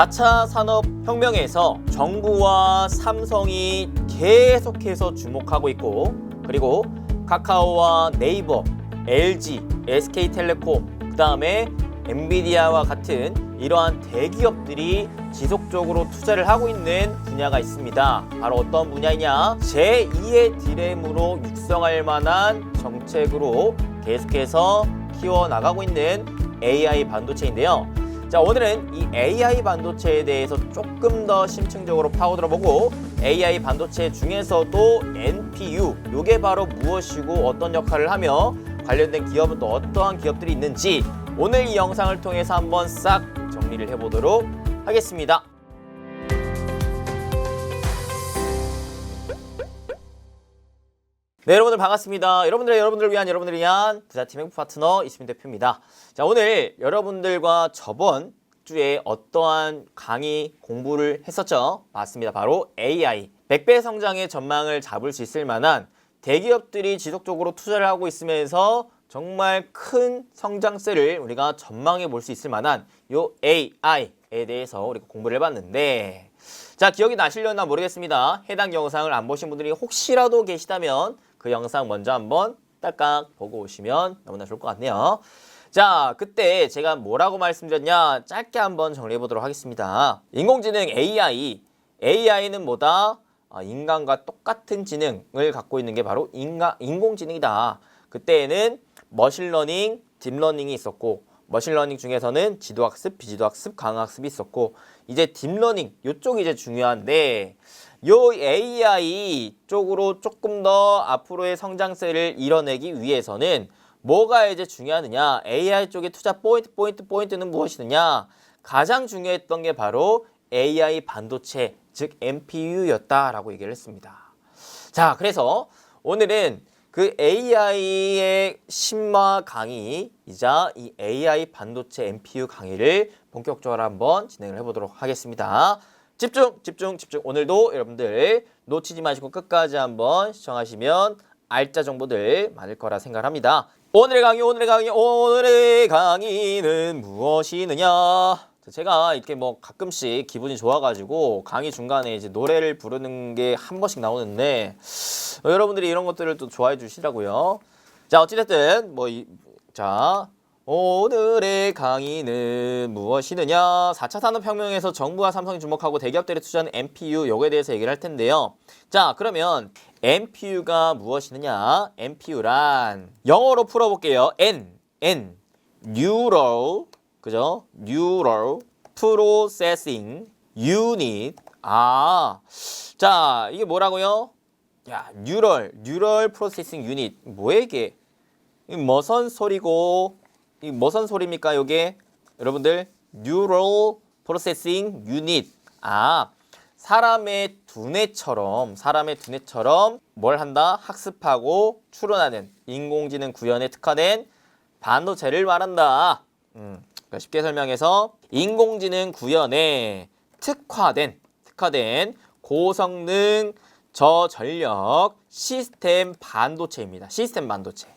4차 산업혁명에서 정부와 삼성이 계속해서 주목하고 있고, 그리고 카카오와 네이버, LG, SK텔레콤, 그 다음에 엔비디아와 같은 이러한 대기업들이 지속적으로 투자를 하고 있는 분야가 있습니다. 바로 어떤 분야이냐? 제2의 디램으로 육성할 만한 정책으로 계속해서 키워나가고 있는 AI 반도체인데요. 자, 오늘은 이 AI 반도체에 대해서 조금 더 심층적으로 파고들어보고, AI 반도체 중에서도 NPU, 이게 바로 무엇이고 어떤 역할을 하며 관련된 기업은 또 어떠한 기업들이 있는지 오늘 이 영상을 통해서 한번 싹 정리를 해보도록 하겠습니다. 네, 여러분들 반갑습니다. 여러분들을 위한 부자팀 행복 파트너 이수민 대표입니다. 자, 오늘 여러분들과 저번 주에 어떠한 강의 공부를 했었죠? 맞습니다. 바로 AI. 100배 성장의 전망을 잡을 수 있을 만한 대기업들이 지속적으로 투자를 하고 있으면서 정말 큰 성장세를 우리가 전망해 볼 수 있을 만한 요 AI에 대해서 우리가 공부를 해봤는데, 자, 기억이 나시려나 모르겠습니다. 해당 영상을 안 보신 분들이 혹시라도 계시다면 그 영상 먼저 한번 딸깍 보고 오시면 너무나 좋을 것 같네요. 자, 그때 제가 뭐라고 말씀드렸냐, 짧게 한번 정리해 보도록 하겠습니다. 인공지능 AI는 뭐다? 인간과 똑같은 지능을 갖고 있는 게 바로 인공지능이다. 그때에는 머신러닝, 딥러닝이 있었고, 머신러닝 중에서는 지도학습, 비지도학습, 강학습이 있었고, 이제 딥러닝 이쪽이 이제 중요한데, 요 AI 쪽으로 조금 더 앞으로의 성장세를 이뤄내기 위해서는 뭐가 이제 중요하느냐, AI 쪽의 투자 포인트는 무엇이느냐, 가장 중요했던 게 바로 AI 반도체, 즉 NPU였다라고 얘기를 했습니다. 자, 그래서 오늘은 그 AI의 심화 강의이자 이 AI 반도체 NPU 강의를 본격적으로 한번 진행을 해보도록 하겠습니다. 집중! 오늘도 여러분들 놓치지 마시고 끝까지 한번 시청하시면 알짜 정보들 많을 거라 생각합니다. 오늘의 강의는 무엇이느냐? 제가 이렇게 뭐 가끔씩 기분이 좋아가지고 강의 중간에 이제 노래를 부르는 게 한 번씩 나오는데, 여러분들이 이런 것들을 또 좋아해 주시더라고요. 자, 어찌됐든 자, 오늘의 강의는 무엇이느냐? 4차 산업혁명에서 정부와 삼성이 주목하고 대기업들이 투자하는 NPU, 요거에 대해서 얘기를 할 텐데요. 자, 그러면 NPU가 무엇이느냐? NPU란 영어로 풀어볼게요. Neural, 그죠? Neural Processing Unit. 자, 이게 뭐라고요? 야, Neural Processing Unit. 뭐야 이게? 무슨 소리고? 이 무슨 소리입니까, 요게? 여러분들, Neural Processing Unit. 사람의 두뇌처럼 뭘 한다? 학습하고 추론하는 인공지능 구현에 특화된 반도체를 말한다. 그러니까 쉽게 설명해서 인공지능 구현에 특화된 고성능 저전력 시스템 반도체입니다. 시스템 반도체.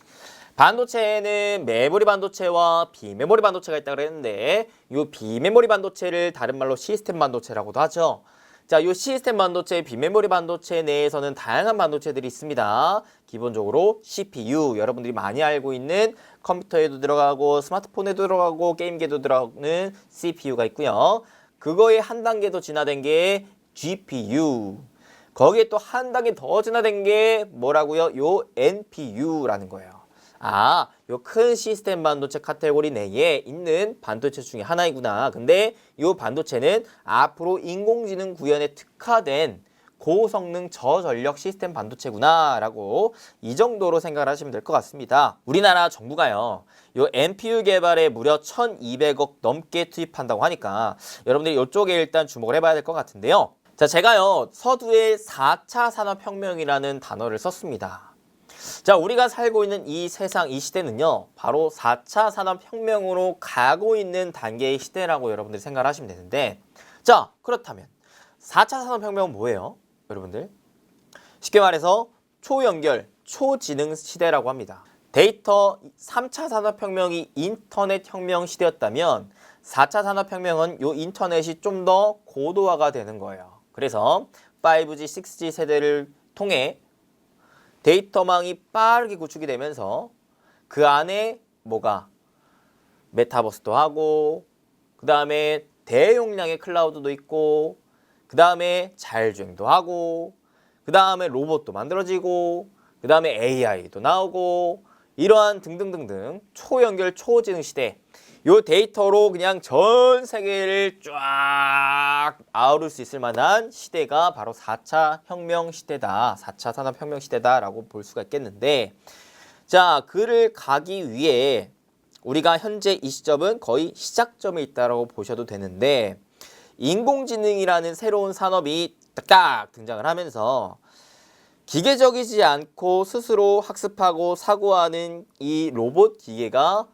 반도체에는 메모리 반도체와 비메모리 반도체가 있다고 그랬는데, 이 비메모리 반도체를 다른 말로 시스템 반도체라고도 하죠. 자, 이 시스템 반도체, 비메모리 반도체 내에서는 다양한 반도체들이 있습니다. 기본적으로 CPU, 여러분들이 많이 알고 있는 컴퓨터에도 들어가고 스마트폰에도 들어가고 게임기에도 들어가는 CPU가 있고요. 그거의 한 단계 더 진화된 게 GPU. 거기에 또 한 단계 더 진화된 게 뭐라고요? 요 NPU라는 거예요. 요 큰 시스템 반도체 카테고리 내에 있는 반도체 중에 하나이구나. 근데 요 반도체는 앞으로 인공지능 구현에 특화된 고성능 저전력 시스템 반도체구나 라고 이 정도로 생각을 하시면 될 것 같습니다. 우리나라 정부가요, 요 NPU 개발에 무려 1,200억 넘게 투입한다고 하니까 여러분들이 이쪽에 일단 주목을 해봐야 될 것 같은데요. 자, 제가요 서두에 4차 산업혁명이라는 단어를 썼습니다. 자, 우리가 살고 있는 이 세상, 이 시대는요, 바로 4차 산업혁명으로 가고 있는 단계의 시대라고 여러분들이 생각을 하시면 되는데, 자, 그렇다면 4차 산업혁명은 뭐예요? 여러분들, 쉽게 말해서 초연결, 초지능 시대라고 합니다. 데이터 3차 산업혁명이 인터넷 혁명 시대였다면 4차 산업혁명은 요 인터넷이 좀 더 고도화가 되는 거예요. 그래서 5G, 6G 세대를 통해 데이터망이 빠르게 구축이 되면서 그 안에 뭐가 메타버스도 하고 그 다음에 대용량의 클라우드도 있고 그 다음에 자율주행도 하고 그 다음에 로봇도 만들어지고 그 다음에 AI도 나오고 이러한 등등등등 초연결 초지능 시대 요 데이터로 그냥 전 세계를 쫙 아우를 수 있을 만한 시대가 바로 4차 혁명 시대다. 4차 산업혁명 시대다라고 볼 수가 있겠는데 자, 그를 가기 위해 우리가 현재 이 시점은 거의 시작점에 있다고 보셔도 되는데 인공지능이라는 새로운 산업이 딱 등장을 하면서 기계적이지 않고 스스로 학습하고 사고하는 이 로봇 기계가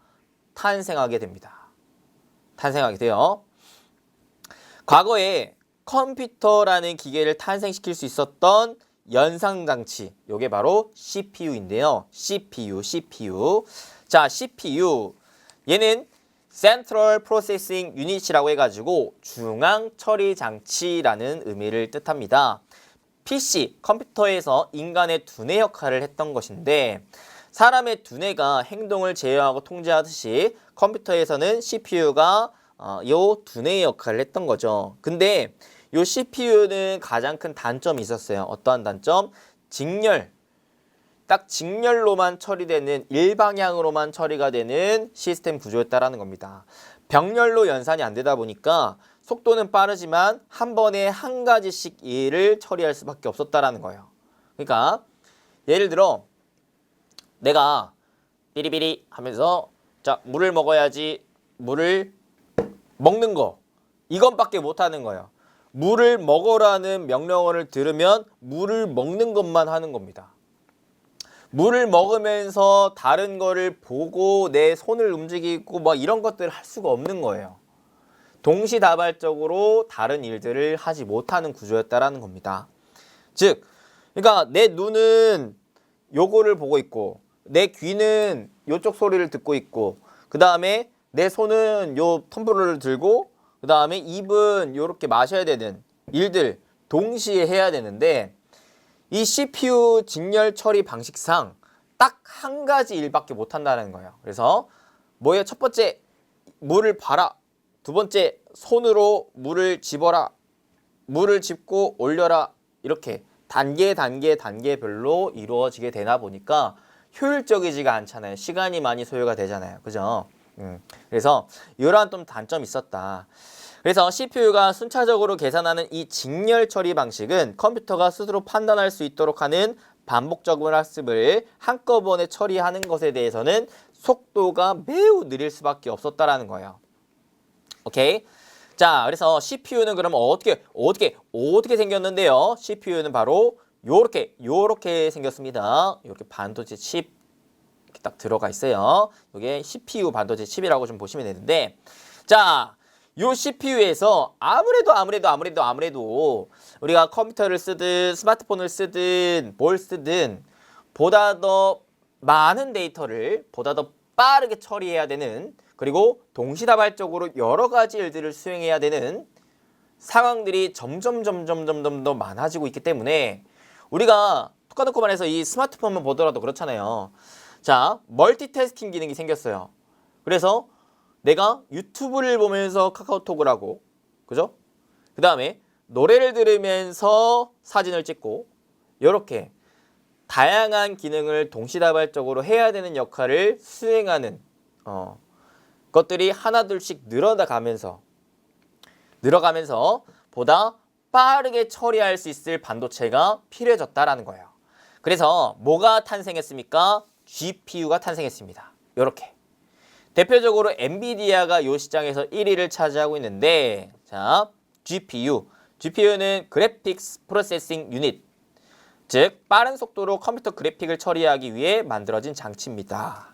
탄생하게 됩니다. 탄생하게 돼요. 과거에 컴퓨터라는 기계를 탄생시킬 수 있었던 연상장치, 요게 바로 CPU인데요. CPU. 자, CPU. 얘는 Central Processing Unit이라고 해가지고 중앙 처리 장치라는 의미를 뜻합니다. PC, 컴퓨터에서 인간의 두뇌 역할을 했던 것인데 사람의 두뇌가 행동을 제어하고 통제하듯이 컴퓨터에서는 CPU가 요 두뇌의 역할을 했던 거죠. 근데 요 CPU는 가장 큰 단점이 있었어요. 어떠한 단점? 직렬. 딱 직렬로만 처리되는 일방향으로만 처리가 되는 시스템 구조였다라는 겁니다. 병렬로 연산이 안 되다 보니까 속도는 빠르지만 한 번에 한 가지씩 일을 처리할 수밖에 없었다라는 거예요. 그러니까 예를 들어 내가 삐리삐리 하면서 자, 물을 먹어야지 물을 먹는 거 이것밖에 못하는 거예요. 물을 먹으라는 명령어를 들으면 물을 먹는 것만 하는 겁니다. 물을 먹으면서 다른 거를 보고 내 손을 움직이고 뭐 이런 것들을 할 수가 없는 거예요. 동시다발적으로 다른 일들을 하지 못하는 구조였다라는 겁니다. 즉, 그러니까 내 눈은 요거를 보고 있고 내 귀는 요쪽 소리를 듣고 있고 그 다음에 내 손은 요 텀블러를 들고 그 다음에 입은 요렇게 마셔야 되는 일들 동시에 해야 되는데 이 CPU 직렬 처리 방식상 딱 한 가지 일밖에 못 한다는 거예요. 그래서 뭐예요? 첫 번째 물을 봐라. 두 번째 손으로 물을 집어라. 물을 짚고 올려라. 이렇게 단계별로 이루어지게 되나 보니까 효율적이지가 않잖아요. 시간이 많이 소요가 되잖아요. 그죠? 그래서 이러한 좀 단점이 있었다. 그래서 CPU가 순차적으로 계산하는 이 직렬 처리 방식은 컴퓨터가 스스로 판단할 수 있도록 하는 반복적인 학습을 한꺼번에 처리하는 것에 대해서는 속도가 매우 느릴 수밖에 없었다라는 거예요. 오케이? 자, 그래서 CPU는 그러면 어떻게 생겼는데요? CPU는 바로 요렇게 생겼습니다. 이렇게 반도체 칩 이렇게 딱 들어가 있어요. 이게 CPU 반도체 칩이라고 좀 보시면 되는데, 자, 요 CPU에서 아무래도 우리가 컴퓨터를 쓰든 스마트폰을 쓰든 뭘 쓰든 보다 더 많은 데이터를 보다 더 빠르게 처리해야 되는 그리고 동시다발적으로 여러 가지 일들을 수행해야 되는 상황들이 점점 더 많아지고 있기 때문에 우리가 톡카놓고 말해서 이 스마트폰만 보더라도 그렇잖아요. 자, 멀티태스킹 기능이 생겼어요. 그래서 내가 유튜브를 보면서 카카오톡을 하고, 그죠? 그 다음에 노래를 들으면서 사진을 찍고, 이렇게 다양한 기능을 동시다발적으로 해야 되는 역할을 수행하는 것들이 하나둘씩 늘어가면서 보다 빠르게 처리할 수 있을 반도체가 필요해졌다라는 거예요. 그래서 뭐가 탄생했습니까? GPU가 탄생했습니다. 이렇게. 대표적으로 엔비디아가 이 시장에서 1위를 차지하고 있는데, 자, GPU는 그래픽스 프로세싱 유닛, 즉 빠른 속도로 컴퓨터 그래픽을 처리하기 위해 만들어진 장치입니다.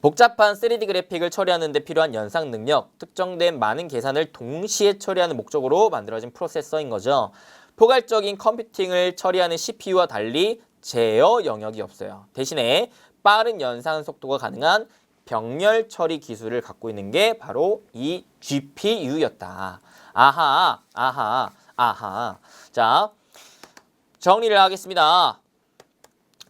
복잡한 3D 그래픽을 처리하는 데 필요한 연상 능력, 특정된 많은 계산을 동시에 처리하는 목적으로 만들어진 프로세서인 거죠. 포괄적인 컴퓨팅을 처리하는 CPU와 달리 제어 영역이 없어요. 대신에 빠른 연산 속도가 가능한 병렬 처리 기술을 갖고 있는 게 바로 이 GPU였다. 아하. 자, 정리를 하겠습니다.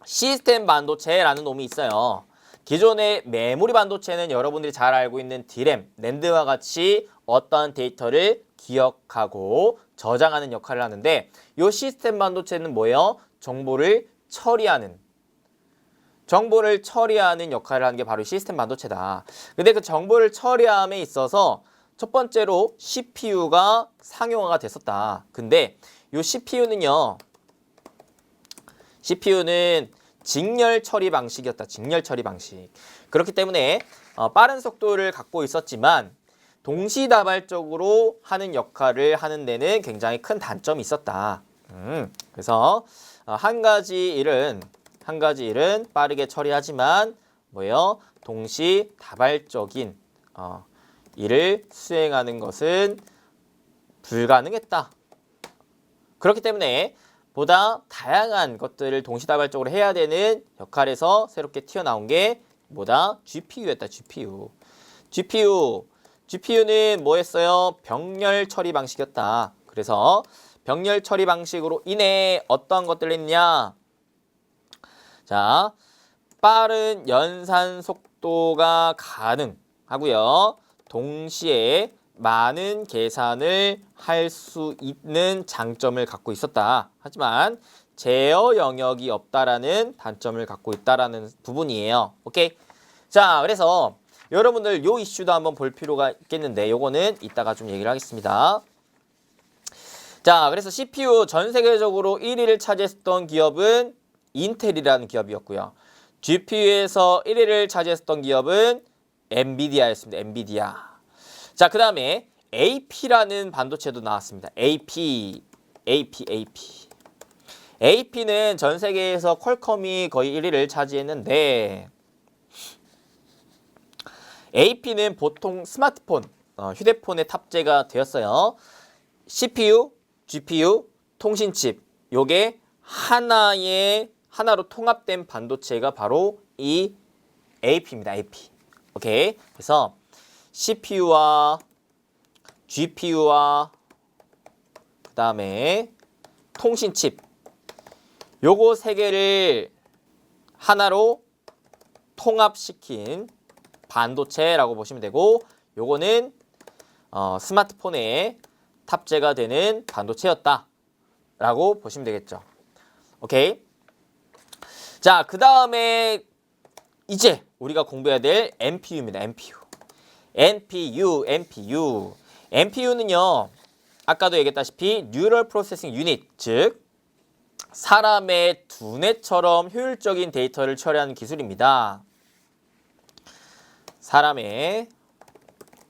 시스템 반도체라는 놈이 있어요. 기존의 메모리 반도체는 여러분들이 잘 알고 있는 D램, 낸드와 같이 어떠한 데이터를 기억하고 저장하는 역할을 하는데 이 시스템 반도체는 뭐예요? 정보를 처리하는 역할을 하는 게 바로 시스템 반도체다. 근데 그 정보를 처리함에 있어서 첫 번째로 CPU가 상용화가 됐었다. 근데 이 CPU는 직렬 처리 방식이었다. 직렬 처리 방식. 그렇기 때문에 빠른 속도를 갖고 있었지만 동시다발적으로 하는 역할을 하는 데는 굉장히 큰 단점이 있었다. 그래서 한 가지 일은 빠르게 처리하지만 뭐예요? 동시다발적인 일을 수행하는 것은 불가능했다. 그렇기 때문에 보다 다양한 것들을 동시다발적으로 해야 되는 역할에서 새롭게 튀어나온 게 뭐다? GPU였다. GPU는 뭐였어요? 병렬 처리 방식이었다. 그래서 병렬 처리 방식으로 인해 어떤 것들을 했냐? 자, 빠른 연산 속도가 가능하고요. 동시에 많은 계산을 할 수 있는 장점을 갖고 있었다. 하지만 제어 영역이 없다라는 단점을 갖고 있다라는 부분이에요. 오케이? 자, 그래서 여러분들 요 이슈도 한번 볼 필요가 있겠는데 요거는 이따가 좀 얘기를 하겠습니다. 자, 그래서 CPU 전 세계적으로 1위를 차지했던 기업은 인텔이라는 기업이었고요. GPU에서 1위를 차지했던 기업은 엔비디아였습니다. 엔비디아. 자, 그 다음에 AP라는 반도체도 나왔습니다. AP는 전 세계에서 퀄컴이 거의 1위를 차지했는데 AP는 보통 스마트폰, 휴대폰에 탑재가 되었어요. CPU, GPU, 통신칩 요게 하나로 통합된 반도체가 바로 이 AP입니다. AP. 오케이. 그래서 CPU와 GPU와 그 다음에 통신칩 요거 세 개를 하나로 통합시킨 반도체라고 보시면 되고 요거는 스마트폰에 탑재가 되는 반도체였다 라고 보시면 되겠죠. 오케이. 자, 그 다음에 이제 우리가 공부해야 될 NPU입니다. NPU는요 아까도 얘기했다시피 뉴럴 프로세싱 유닛, 즉 사람의 두뇌처럼 효율적인 데이터를 처리하는 기술입니다. 사람의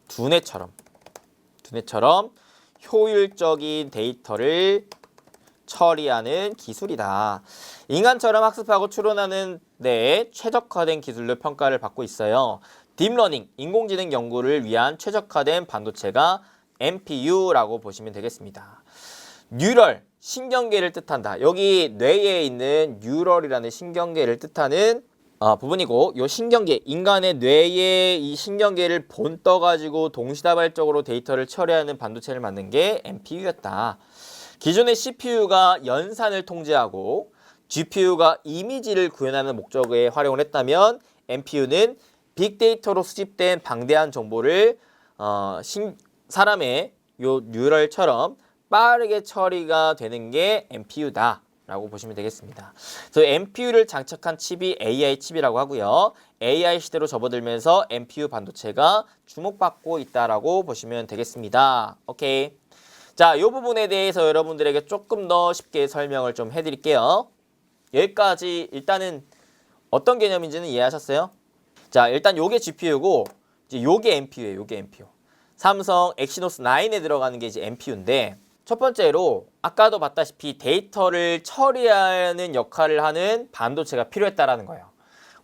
두뇌처럼 효율적인 데이터를 처리하는 기술이다. 인간처럼 학습하고 추론하는 데 최적화된 기술로 평가를 받고 있어요. 딥러닝, 인공지능 연구를 위한 최적화된 반도체가 NPU라고 보시면 되겠습니다. 뉴럴, 신경계를 뜻한다. 여기 뇌에 있는 뉴럴이라는 신경계를 뜻하는 부분이고 이 신경계, 인간의 뇌에 이 신경계를 본떠가지고 동시다발적으로 데이터를 처리하는 반도체를 만든 게 NPU였다. 기존의 CPU가 연산을 통제하고 GPU가 이미지를 구현하는 목적에 활용을 했다면 NPU는 빅데이터로 수집된 방대한 정보를 사람의 요 뉴럴처럼 빠르게 처리가 되는 게 NPU다 라고 보시면 되겠습니다. 그래서 NPU를 장착한 칩이 AI 칩이라고 하고요. AI 시대로 접어들면서 NPU 반도체가 주목받고 있다라고 보시면 되겠습니다. 오케이. 자, 이 부분에 대해서 여러분들에게 조금 더 쉽게 설명을 좀 해드릴게요. 여기까지 일단은 어떤 개념인지는 이해하셨어요? 자, 일단 요게 GPU고 이제 요게 NPU예요. 요게 NPU. 삼성 엑시노스 9에 들어가는 게 이제 NPU인데 첫 번째로 아까도 봤다시피 데이터를 처리하는 역할을 하는 반도체가 필요했다라는 거예요.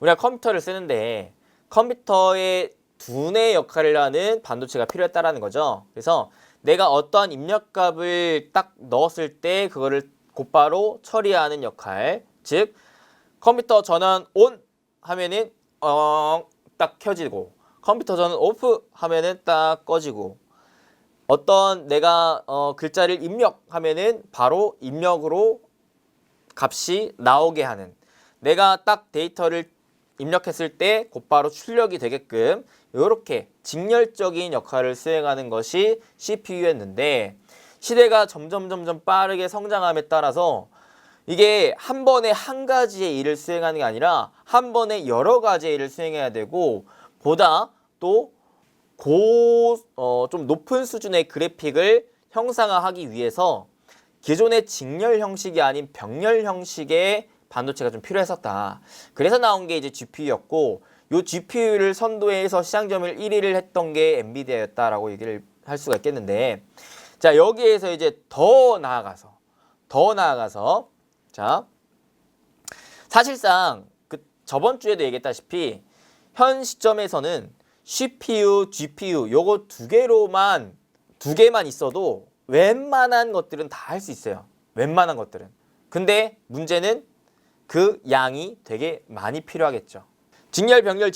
우리가 컴퓨터를 쓰는데 컴퓨터의 두뇌 역할을 하는 반도체가 필요했다라는 거죠. 그래서 내가 어떠한 입력값을 딱 넣었을 때 그거를 곧바로 처리하는 역할, 즉 컴퓨터 전원 온 하면은 딱 켜지고 컴퓨터 전원 오프 하면은 딱 꺼지고 어떤 내가 글자를 입력하면은 바로 입력으로 값이 나오게 하는 내가 딱 데이터를 입력했을 때 곧바로 출력이 되게끔 이렇게 직렬적인 역할을 수행하는 것이 CPU였는데 시대가 점점 빠르게 성장함에 따라서 이게 한 번에 한 가지의 일을 수행하는 게 아니라 한 번에 여러 가지의 일을 수행해야 되고 보다 또 좀 높은 수준의 그래픽을 형상화하기 위해서 기존의 직렬 형식이 아닌 병렬 형식의 반도체가 좀 필요했었다. 그래서 나온 게 이제 GPU였고 이 GPU를 선도해서 시장 점유율 1위를 했던 게 엔비디아였다라고 얘기를 할 수가 있겠는데 자 여기에서 이제 더 나아가서 자 사실상 그 저번 주에도 얘기했다시피 현 시점에서는 CPU, GPU 요거 두 개만 있어도 웬만한 것들은 다 할 수 있어요. 웬만한 것들은. 근데 문제는 그 양이 되게 많이 필요하겠죠. 직렬, 병렬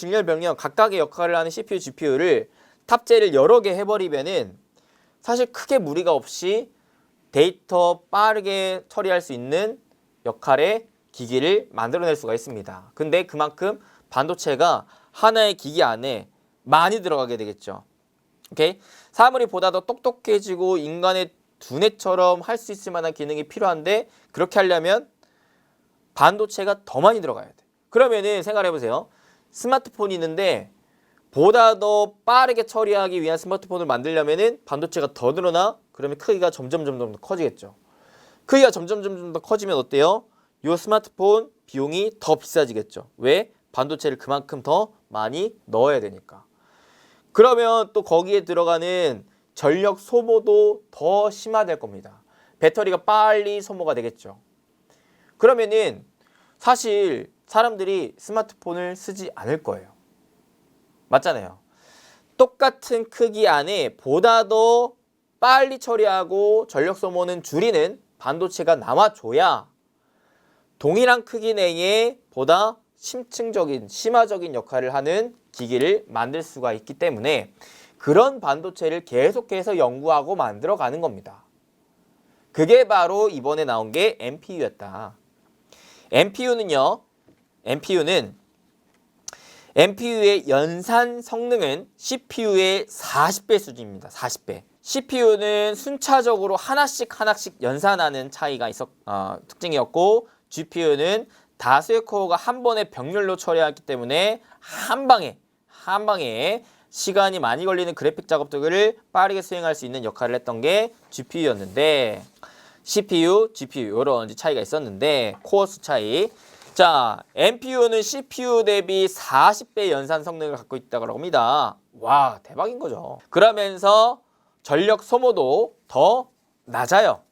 각각의 역할을 하는 CPU, GPU를 탑재를 여러 개 해버리면은 사실 크게 무리가 없이 데이터 빠르게 처리할 수 있는 역할의 기기를 만들어낼 수가 있습니다. 근데 그만큼 반도체가 하나의 기기 안에 많이 들어가게 되겠죠. 오케이? 사물이 보다 더 똑똑해지고 인간의 두뇌처럼 할 수 있을 만한 기능이 필요한데 그렇게 하려면 반도체가 더 많이 들어가야 돼. 그러면은 생각해보세요. 스마트폰이 있는데 보다 더 빠르게 처리하기 위한 스마트폰을 만들려면은 반도체가 더 늘어나? 그러면 크기가 점점 더 커지겠죠. 크기가 점점 더 커지면 어때요? 이 스마트폰 비용이 더 비싸지겠죠. 왜? 반도체를 그만큼 더 많이 넣어야 되니까. 그러면 또 거기에 들어가는 전력 소모도 더 심화될 겁니다. 배터리가 빨리 소모가 되겠죠. 그러면은 사실 사람들이 스마트폰을 쓰지 않을 거예요. 맞잖아요. 똑같은 크기 안에 보다 더 빨리 처리하고 전력 소모는 줄이는 반도체가 남아줘야 동일한 크기 내에 보다 심화적인 역할을 하는 기기를 만들 수가 있기 때문에 그런 반도체를 계속해서 연구하고 만들어가는 겁니다. 그게 바로 이번에 나온 게 NPU였다. NPU의 연산 성능은 CPU의 40배 수준입니다. 40배. CPU는 순차적으로 하나씩 연산하는 차이가 특징이었고 GPU는 다수의 코어가 한 번에 병렬로 처리하기 때문에 한 방에 시간이 많이 걸리는 그래픽 작업들을 빠르게 수행할 수 있는 역할을 했던 게 GPU였는데 CPU, GPU 이런 차이가 있었는데 코어 수 차이. 자, NPU는 CPU 대비 40배 연산 성능을 갖고 있다고 합니다. 와, 대박인 거죠. 그러면서 전력 소모도 더 낮아요.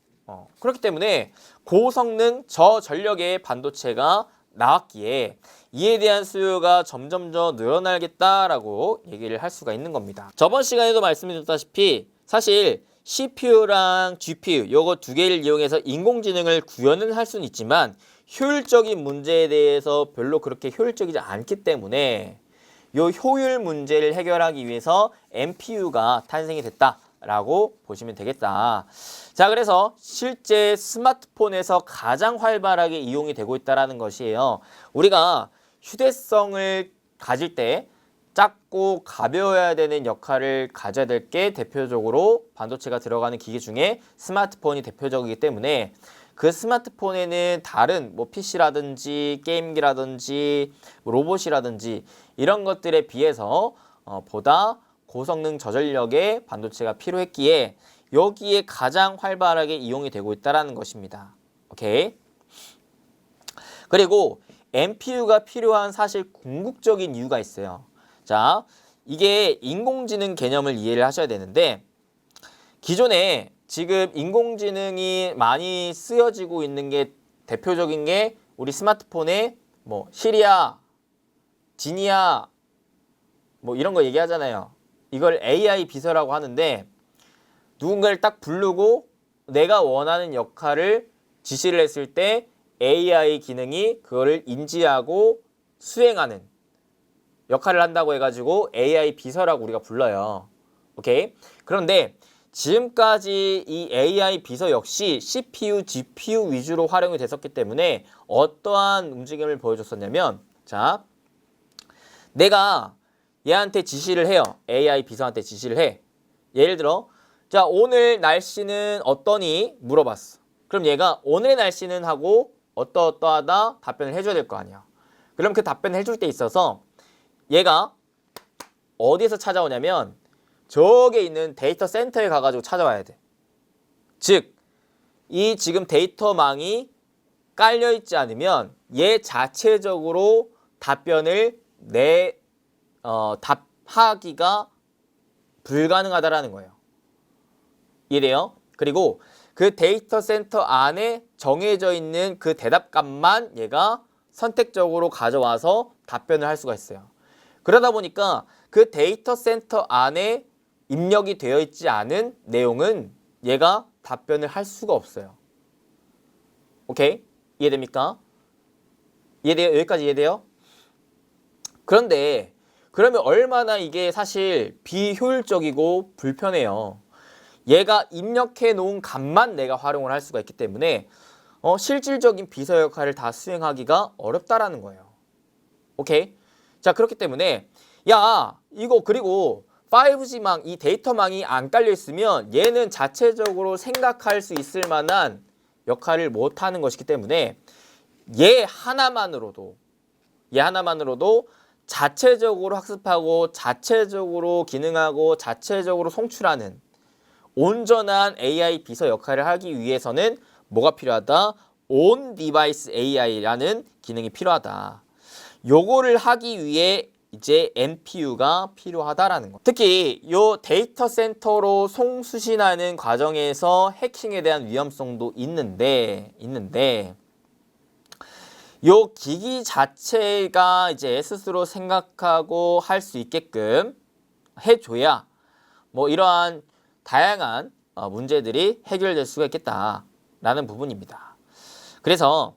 그렇기 때문에 고성능 저전력의 반도체가 나왔기에 이에 대한 수요가 점점 더 늘어나겠다라고 얘기를 할 수가 있는 겁니다. 저번 시간에도 말씀드렸다시피 사실 CPU랑 GPU 요거 두 개를 이용해서 인공지능을 구현을 할 수는 있지만 효율적인 문제에 대해서 별로 그렇게 효율적이지 않기 때문에 요 효율 문제를 해결하기 위해서 NPU가 탄생이 됐다라고 보시면 되겠다. 자, 그래서 실제 스마트폰에서 가장 활발하게 이용이 되고 있다는 것이에요. 우리가 휴대성을 가질 때 작고 가벼워야 되는 역할을 가져야 될 게 대표적으로 반도체가 들어가는 기기 중에 스마트폰이 대표적이기 때문에 그 스마트폰에는 다른 PC라든지 게임기라든지 로봇이라든지 이런 것들에 비해서 보다 고성능 저전력의 반도체가 필요했기에 여기에 가장 활발하게 이용이 되고 있다는 것입니다. 오케이. 그리고 NPU가 필요한 사실 궁극적인 이유가 있어요. 자, 이게 인공지능 개념을 이해를 하셔야 되는데 기존에 지금 인공지능이 많이 쓰여지고 있는 게 대표적인 게 우리 스마트폰에 시리야, 지니야 이런 거 얘기하잖아요. 이걸 AI 비서라고 하는데 누군가를 딱 부르고 내가 원하는 역할을 지시를 했을 때 AI 기능이 그거를 인지하고 수행하는 역할을 한다고 해가지고 AI 비서라고 우리가 불러요. 오케이? 그런데 지금까지 이 AI 비서 역시 CPU, GPU 위주로 활용이 됐었기 때문에 어떠한 움직임을 보여줬었냐면, 자, 내가 얘한테 지시를 해요. AI 비서한테 지시를 해. 예를 들어, 자, 오늘 날씨는 어떠니? 물어봤어. 그럼 얘가 오늘의 날씨는 하고 어떠어떠하다 답변을 해줘야 될 거 아니야. 그럼 그 답변을 해줄 때 있어서 얘가 어디에서 찾아오냐면 저기에 있는 데이터 센터에 가가지고 찾아와야 돼. 즉, 이 지금 데이터망이 깔려있지 않으면 얘 자체적으로 답변을 답하기가 불가능하다라는 거예요. 이래요. 그리고 그 데이터 센터 안에 정해져 있는 그 대답값만 얘가 선택적으로 가져와서 답변을 할 수가 있어요. 그러다 보니까 그 데이터 센터 안에 입력이 되어 있지 않은 내용은 얘가 답변을 할 수가 없어요. 오케이? 이해됩니까? 이해돼요? 여기까지 이해돼요? 그런데 그러면 얼마나 이게 사실 비효율적이고 불편해요. 얘가 입력해 놓은 값만 내가 활용을 할 수가 있기 때문에 실질적인 비서 역할을 다 수행하기가 어렵다라는 거예요. 오케이? 자, 그렇기 때문에 야, 이거 그리고 5G망, 이 데이터망이 안 깔려 있으면 얘는 자체적으로 생각할 수 있을 만한 역할을 못 하는 것이기 때문에 얘 하나만으로도 자체적으로 학습하고 자체적으로 기능하고 자체적으로 송출하는 온전한 AI 비서 역할을 하기 위해서는 뭐가 필요하다? On Device AI라는 기능이 필요하다. 요거를 하기 위해 이제 NPU가 필요하다라는 거. 특히 요 데이터 센터로 송수신하는 과정에서 해킹에 대한 위험성도 있는데 요 기기 자체가 이제 스스로 생각하고 할 수 있게끔 해줘야 뭐 이러한 다양한 문제들이 해결될 수가 있겠다라는 부분입니다. 그래서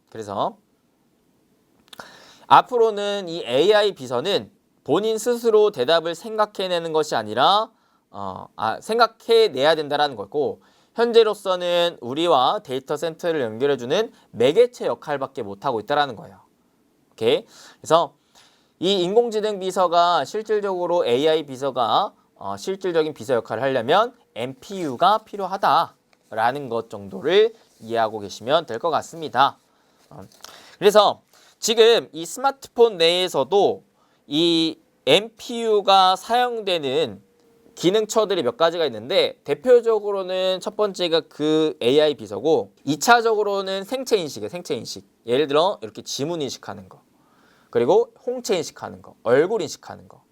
앞으로는 이 AI 비서는 본인 스스로 대답을 생각해내는 것이 아니라 생각해내야 된다는 거고, 현재로서는 우리와 데이터 센터를 연결해주는 매개체 역할밖에 못하고 있다는 거예요. 오케이? 그래서 이 인공지능 비서가 실질적으로 AI 비서가 실질적인 비서 역할을 하려면 NPU가 필요하다라는 것 정도를 이해하고 계시면 될 것 같습니다. 그래서 지금 이 스마트폰 내에서도 이 NPU가 사용되는 기능처들이 몇 가지가 있는데, 대표적으로는 첫 번째가 그 AI 비서고, 2차적으로는 생체 인식이에요. 생체 인식. 예를 들어 이렇게 지문 인식하는 거, 그리고 홍채 인식하는 거, 얼굴 인식하는 거,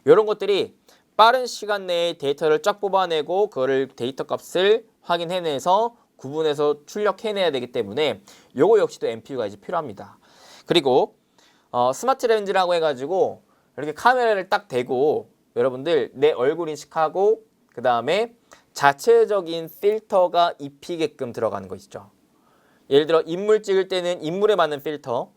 이런 것들이 빠른 시간 내에 데이터를 쫙 뽑아내고 그거를 데이터 값을 확인해내서 구분해서 출력해내야 되기 때문에 요거 역시도 NPU가 이제 필요합니다. 그리고 스마트 렌즈라고 해가지고 이렇게 카메라를 딱 대고 여러분들 내 얼굴 인식하고 그 다음에 자체적인 필터가 입히게끔 들어가는 거 있죠. 예를 들어 인물 찍을 때는 인물에 맞는 필터,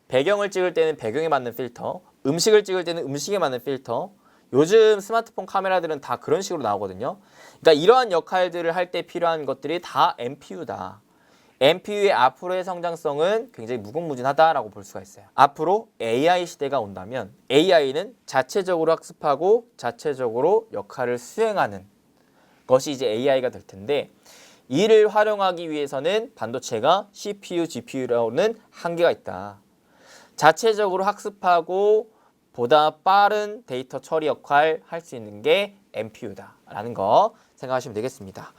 배경을 찍을 때는 배경에 맞는 필터, 음식을 찍을 때는 음식에 맞는 필터. 요즘 스마트폰 카메라들은 다 그런 식으로 나오거든요. 그러니까 이러한 역할들을 할 때 필요한 것들이 다 NPU다. NPU의 앞으로의 성장성은 굉장히 무궁무진하다라고 볼 수가 있어요. 앞으로 AI 시대가 온다면 AI는 자체적으로 학습하고 자체적으로 역할을 수행하는 것이 이제 AI가 될 텐데, 이를 활용하기 위해서는 반도체가 CPU, GPU로는 한계가 있다. 자체적으로 학습하고 보다 빠른 데이터 처리 역할 할 수 있는 게 NPU다라는 거 생각하시면 되겠습니다.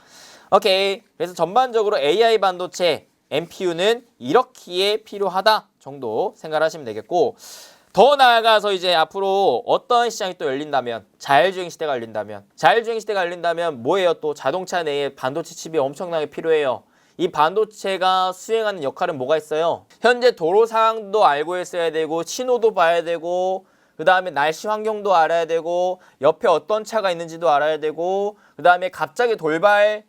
오케이. 그래서 전반적으로 AI 반도체 NPU는 이렇기에 필요하다 정도 생각하시면 되겠고, 더 나아가서 이제 앞으로 어떤 시장이 또 열린다면, 자율주행 시대가 열린다면 뭐예요? 또 자동차 내에 반도체 칩이 엄청나게 필요해요. 이 반도체가 수행하는 역할은 뭐가 있어요? 현재 도로 상황도 알고 있어야 되고, 신호도 봐야 되고, 그 다음에 날씨 환경도 알아야 되고, 옆에 어떤 차가 있는지도 알아야 되고, 그 다음에 갑자기 돌발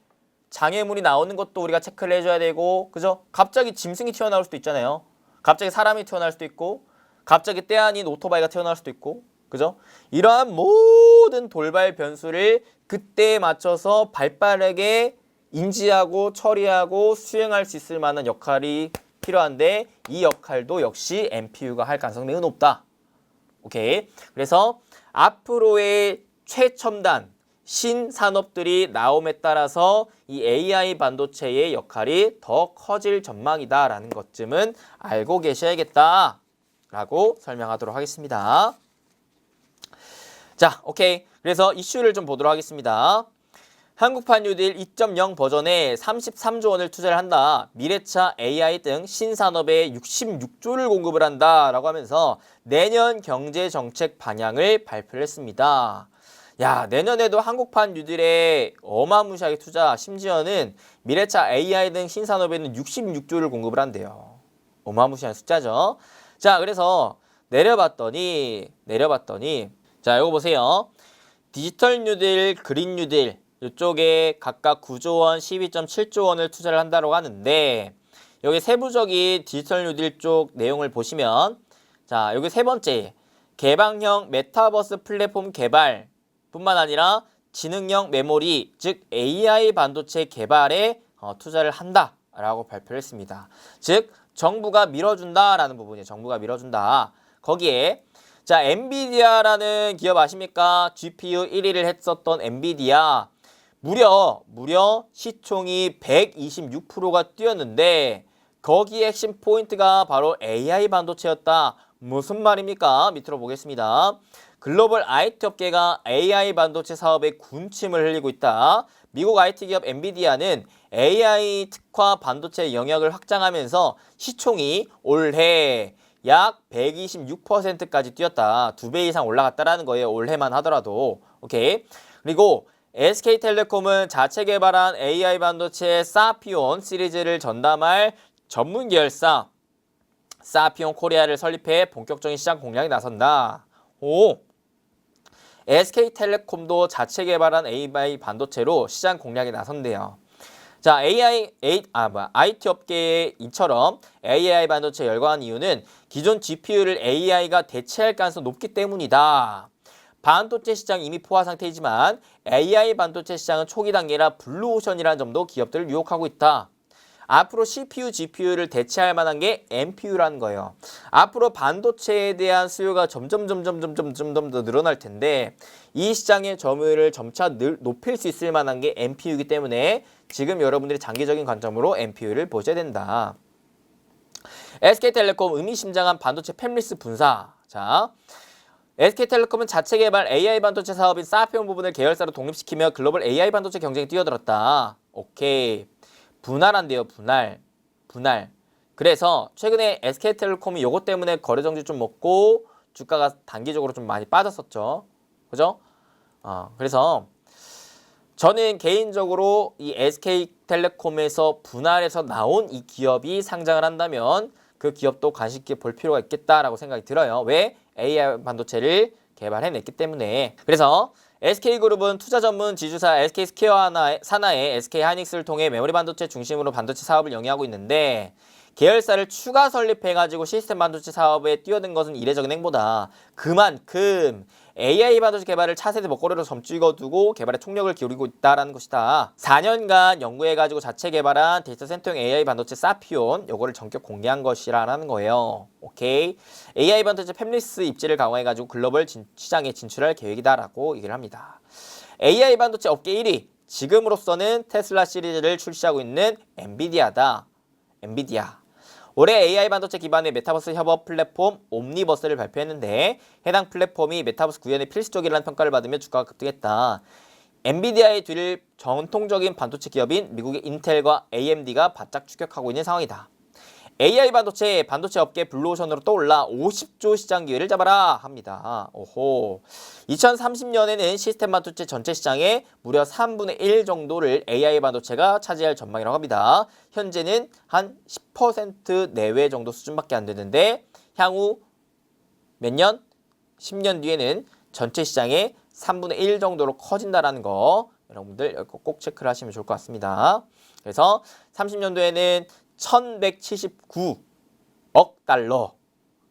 장애물이 나오는 것도 우리가 체크를 해줘야 되고, 그죠? 갑자기 짐승이 튀어나올 수도 있잖아요. 갑자기 사람이 튀어나올 수도 있고, 갑자기 때 아닌 오토바이가 튀어나올 수도 있고, 그죠? 이러한 모든 돌발 변수를 그때에 맞춰서 발빠르게 인지하고 처리하고 수행할 수 있을 만한 역할이 필요한데 이 역할도 역시 NPU가 할 가능성이 매우 높다. 오케이. 그래서 앞으로의 최첨단 신산업들이 나옴에 따라서 이 AI 반도체의 역할이 더 커질 전망이다라는 것쯤은 알고 계셔야겠다라고 설명하도록 하겠습니다. 자, 오케이. 그래서 이슈를 좀 보도록 하겠습니다. 한국판 뉴딜 2.0 버전에 33조 원을 투자를 한다. 미래차 AI 등 신산업에 66조를 공급을 한다라고 하면서 내년 경제정책 방향을 발표를 했습니다. 야, 내년에도 한국판 뉴딜에 어마무시하게 투자, 심지어는 미래차 AI 등 신산업에는 66조를 공급을 한대요. 어마무시한 숫자죠. 자, 그래서 내려봤더니 자, 이거 보세요. 디지털 뉴딜, 그린 뉴딜 이쪽에 각각 9조 원, 12.7조 원을 투자를 한다고 하는데 여기 세부적인 디지털 뉴딜 쪽 내용을 보시면 자, 여기 세 번째 개방형 메타버스 플랫폼 개발 뿐만 아니라 지능형 메모리, 즉 AI 반도체 개발에 투자를 한다라고 발표를 했습니다. 즉 정부가 밀어준다라는 부분이에요. 정부가 밀어준다. 거기에 자, 엔비디아라는 기업 아십니까? GPU 1위를 했었던 엔비디아 무려 시총이 126%가 뛰었는데 거기에 핵심 포인트가 바로 AI 반도체였다. 무슨 말입니까? 밑으로 보겠습니다. 글로벌 IT 업계가 AI 반도체 사업에 군침을 흘리고 있다. 미국 IT 기업 엔비디아는 AI 특화 반도체 영역을 확장하면서 시총이 올해 약 126%까지 뛰었다. 2배 이상 올라갔다라는 거예요. 올해만 하더라도. 오케이. 그리고 SK텔레콤은 자체 개발한 AI 반도체 사피온 시리즈를 전담할 전문 계열사 사피온 코리아를 설립해 본격적인 시장 공략에 나선다. 오. SK텔레콤도 자체 개발한 AI 반도체로 시장 공략에 나선대요. 자, IT 업계에 이처럼 AI 반도체 열광한 이유는 기존 GPU를 AI가 대체할 가능성이 높기 때문이다. 반도체 시장 이미 포화 상태이지만 AI 반도체 시장은 초기 단계라 블루오션이라는 점도 기업들을 유혹하고 있다. 앞으로 CPU, GPU를 대체할 만한 게 NPU라는 거예요. 앞으로 반도체에 대한 수요가 점점 더 늘어날 텐데 이 시장의 점유율을 점차 높일 수 있을 만한 게 NPU이기 때문에 지금 여러분들이 장기적인 관점으로 NPU를 보셔야 된다. SK텔레콤 의미심장한 반도체 팹리스 분사. 자, SK텔레콤은 자체 개발 AI 반도체 사업인 사피온 부분을 계열사로 독립시키며 글로벌 AI 반도체 경쟁에 뛰어들었다. 오케이. 분할한대요. 분할. 그래서 최근에 SK텔레콤이 요것 때문에 거래 정지 좀 먹고 주가가 단기적으로 좀 많이 빠졌었죠. 그죠? 그래서 저는 개인적으로 이 SK텔레콤에서 분할해서 나온 이 기업이 상장을 한다면 그 기업도 관심 있게 볼 필요가 있겠다라고 생각이 들어요. 왜? AI 반도체를 개발해냈기 때문에. 그래서 SK그룹은 투자 전문 지주사 SK스퀘어 산하의 SK하이닉스를 통해 메모리 반도체 중심으로 반도체 사업을 영위하고 있는데 계열사를 추가 설립해가지고 시스템 반도체 사업에 뛰어든 것은 이례적인 행보다. 그만큼 AI 반도체 개발을 차세대 먹거리로 점찍어두고 개발에 총력을 기울이고 있다는 것이다. 4년간 연구해가지고 자체 개발한 데이터 센터용 AI 반도체 사피온 요거를 전격 공개한 것이라는 거예요. 오케이. AI 반도체 팹리스 입지를 강화해가지고 글로벌 시장에 진출할 계획이다라고 얘기를 합니다. AI 반도체 업계 1위. 지금으로서는 테슬라 시리즈를 출시하고 있는 엔비디아. 올해 AI 반도체 기반의 메타버스 협업 플랫폼 옴니버스를 발표했는데 해당 플랫폼이 메타버스 구현의 필수적이라는 평가를 받으며 주가가 급등했다. 엔비디아의 뒤를 전통적인 반도체 기업인 미국의 인텔과 AMD가 바짝 추격하고 있는 상황이다. AI 반도체 업계 블루오션으로 떠올라 50조 시장 기회를 잡아라 합니다. 오호. 2030년에는 시스템 반도체 전체 시장의 무려 3분의 1 정도를 AI 반도체가 차지할 전망이라고 합니다. 현재는 한 10% 내외 정도 수준밖에 안 되는데 향후 몇 년? 10년 뒤에는 전체 시장의 3분의 1 정도로 커진다라는 거 여러분들 꼭 체크를 하시면 좋을 것 같습니다. 그래서 30년도에는 1179억 달러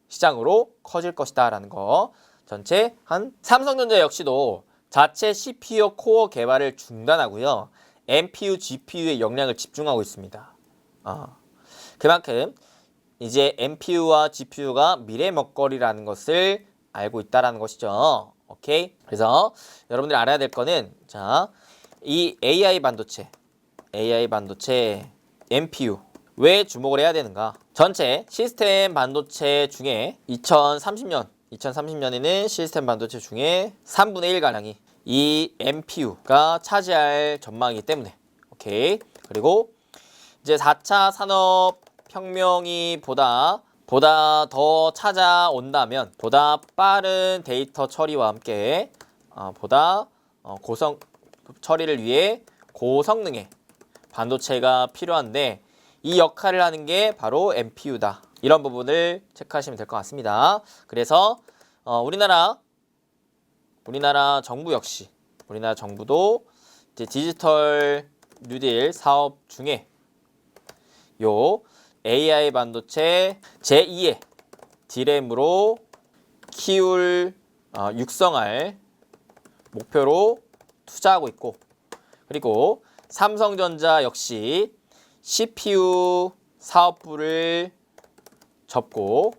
시장으로 커질 것이다 라는 거. 전체 한 삼성전자 역시도 자체 CPU 코어 개발을 중단하고요. NPU, GPU의 역량을 집중하고 있습니다. 그만큼 이제 NPU와 GPU가 미래 먹거리라는 것을 알고 있다라는 것이죠. 오케이? 그래서 여러분들이 알아야 될 거는 자, 이 AI 반도체 NPU 왜 주목을 해야 되는가? 전체 시스템 반도체 중에 2030년에는 시스템 반도체 중에 3분의 1가량이 이 NPU가 차지할 전망이기 때문에 오케이. 그리고 이제 4차 산업혁명이 보다 더 찾아온다면 보다 빠른 데이터 처리와 함께 보다 고성 처리를 위해 고성능의 반도체가 필요한데 이 역할을 하는 게 바로 NPU다. 이런 부분을 체크하시면 될 것 같습니다. 그래서 우리나라 정부 역시 우리나라 정부도 이제 디지털 뉴딜 사업 중에 요 AI 반도체 제2의 D램으로 키울 육성할 목표로 투자하고 있고 그리고 삼성전자 역시 CPU 사업부를 접고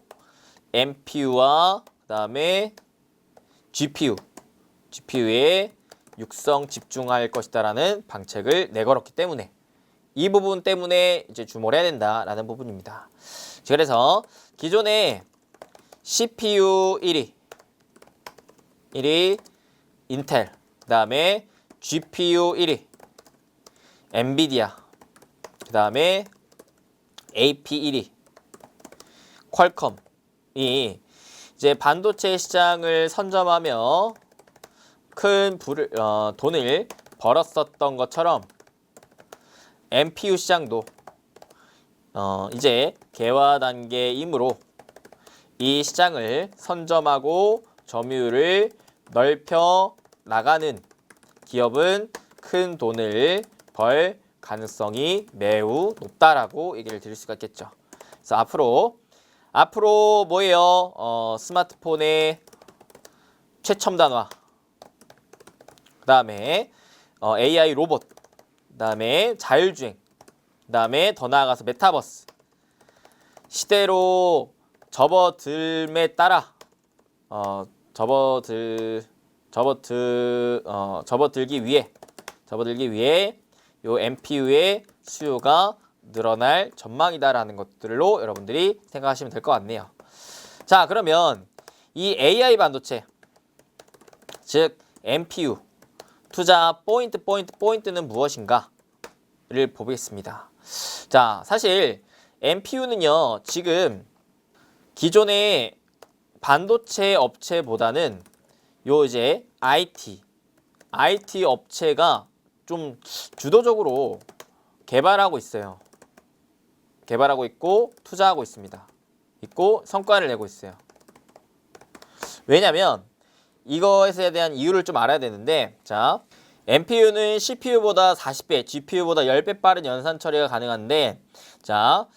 NPU와 그다음에 GPU에 육성 집중할 것이다라는 방책을 내걸었기 때문에 이 부분 때문에 이제 주목을 해야 된다라는 부분입니다. 그래서 기존에 CPU 1위 인텔, 그다음에 GPU 1위 엔비디아, 그다음에 AP 1위 퀄컴이 이제 반도체 시장을 선점하며 큰 돈을 벌었었던 것처럼 NPU 시장도 이제 개화 단계이므로 이 시장을 선점하고 점유율을 넓혀 나가는 기업은 큰 돈을 벌 가능성이 매우 높다라고 얘기를 드릴 수가 있겠죠. 그래서 앞으로 뭐예요? 스마트폰의 최첨단화, 그 다음에 AI 로봇, 그 다음에 자율주행, 그 다음에 더 나아가서 메타버스 시대로 접어들매 따라 접어들기 위해 요 NPU의 수요가 늘어날 전망이다라는 것들로 여러분들이 생각하시면 될 것 같네요. 자, 그러면 이 AI 반도체, 즉 NPU 투자 포인트는 무엇인가를 보겠습니다. 자, 사실 NPU는요, 지금 기존의 반도체 업체보다는 요 이제 IT 업체가 좀 주도적으로 개발하고 있어요. 개발하고 있고 투자하고 있습니다. 있고 성과를 내고 있어요. 왜냐면 이것에 대한 이유를 좀 알아야 되는데, 자, NPU는 CPU보다 40배, GPU보다 10배 빠른 연산 처리가 가능한데, 자,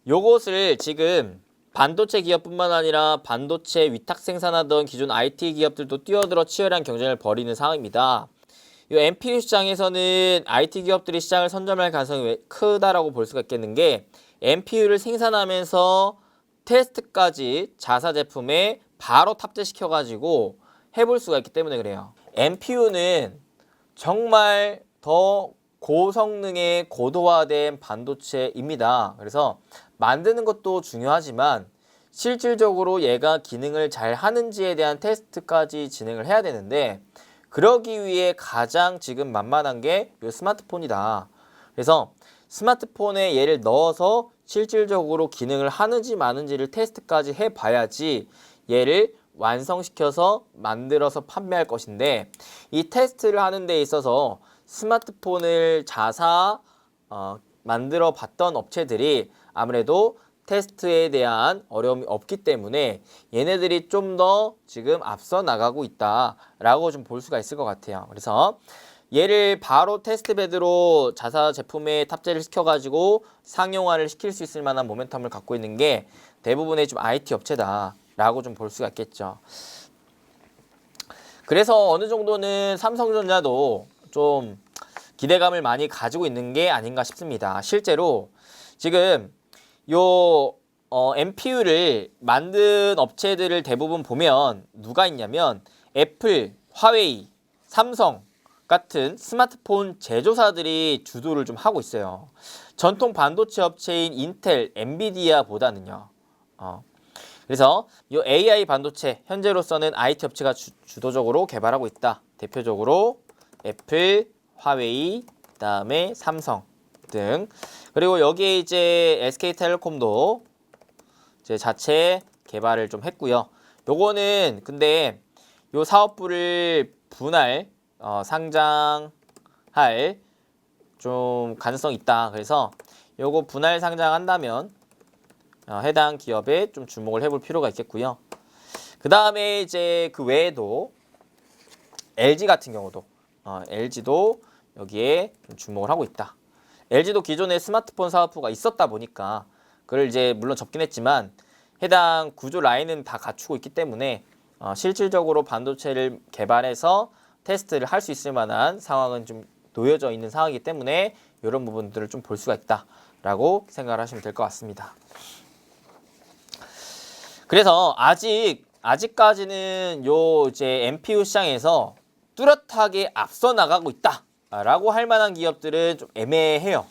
요것을 지금 반도체 기업뿐만 아니라 반도체 위탁 생산하던 기존 IT 기업들도 뛰어들어 치열한 경쟁을 벌이는 상황입니다. 이 NPU 시장에서는 IT 기업들이 시장을 선점할 가능성이 크다라고 볼 수가 있겠는 게 NPU를 생산하면서 테스트까지 자사 제품에 바로 탑재시켜가지고 해볼 수가 있기 때문에 그래요. NPU는 정말 더 고성능의 고도화된 반도체입니다. 그래서 만드는 것도 중요하지만 실질적으로 얘가 기능을 잘 하는지에 대한 테스트까지 진행을 해야 되는데 그러기 위해 가장 지금 만만한 게 이 스마트폰이다. 그래서 스마트폰에 얘를 넣어서 실질적으로 기능을 하는지 마는지를 테스트까지 해봐야지 얘를 완성시켜서 만들어서 판매할 것인데 이 테스트를 하는 데 있어서 스마트폰을 자사 만들어 봤던 업체들이 아무래도 테스트에 대한 어려움이 없기 때문에 얘네들이 좀 더 지금 앞서 나가고 있다라고 좀 볼 수가 있을 것 같아요. 그래서 얘를 바로 테스트베드로 자사 제품에 탑재를 시켜가지고 상용화를 시킬 수 있을 만한 모멘텀을 갖고 있는 게 대부분의 좀 IT 업체다라고 좀 볼 수가 있겠죠. 그래서 어느 정도는 삼성전자도 좀 기대감을 많이 가지고 있는 게 아닌가 싶습니다. 실제로 지금 요 MPU를 만든 업체들을 대부분 보면 누가 있냐면 애플, 화웨이, 삼성 같은 스마트폰 제조사들이 주도를 좀 하고 있어요. 전통 반도체 업체인 인텔, 엔비디아보다는요. 그래서 이 AI 반도체 현재로서는 IT 업체가 주도적으로 개발하고 있다. 대표적으로 애플, 화웨이, 그다음에 삼성 등. 그리고 여기에 이제 SK텔레콤도 제 자체 개발을 좀 했고요. 요거는 근데 요 사업부를 분할 상장할 좀 가능성이 있다. 그래서 요거 분할 상장한다면 해당 기업에 좀 주목을 해볼 필요가 있겠고요. 그 다음에 이제 그 외에도 LG 같은 경우도 LG도 여기에 좀 주목을 하고 있다. LG도 기존에 스마트폰 사업부가 있었다 보니까 그걸 이제 물론 접긴 했지만 해당 구조 라인은 다 갖추고 있기 때문에 실질적으로 반도체를 개발해서 테스트를 할 수 있을 만한 상황은 좀 놓여져 있는 상황이기 때문에 이런 부분들을 좀 볼 수가 있다라고 생각을 하시면 될 것 같습니다. 그래서 아직까지는 요 이제 MPU 시장에서 뚜렷하게 앞서 나가고 있다라고 할 만한 기업들은 좀 애매해요.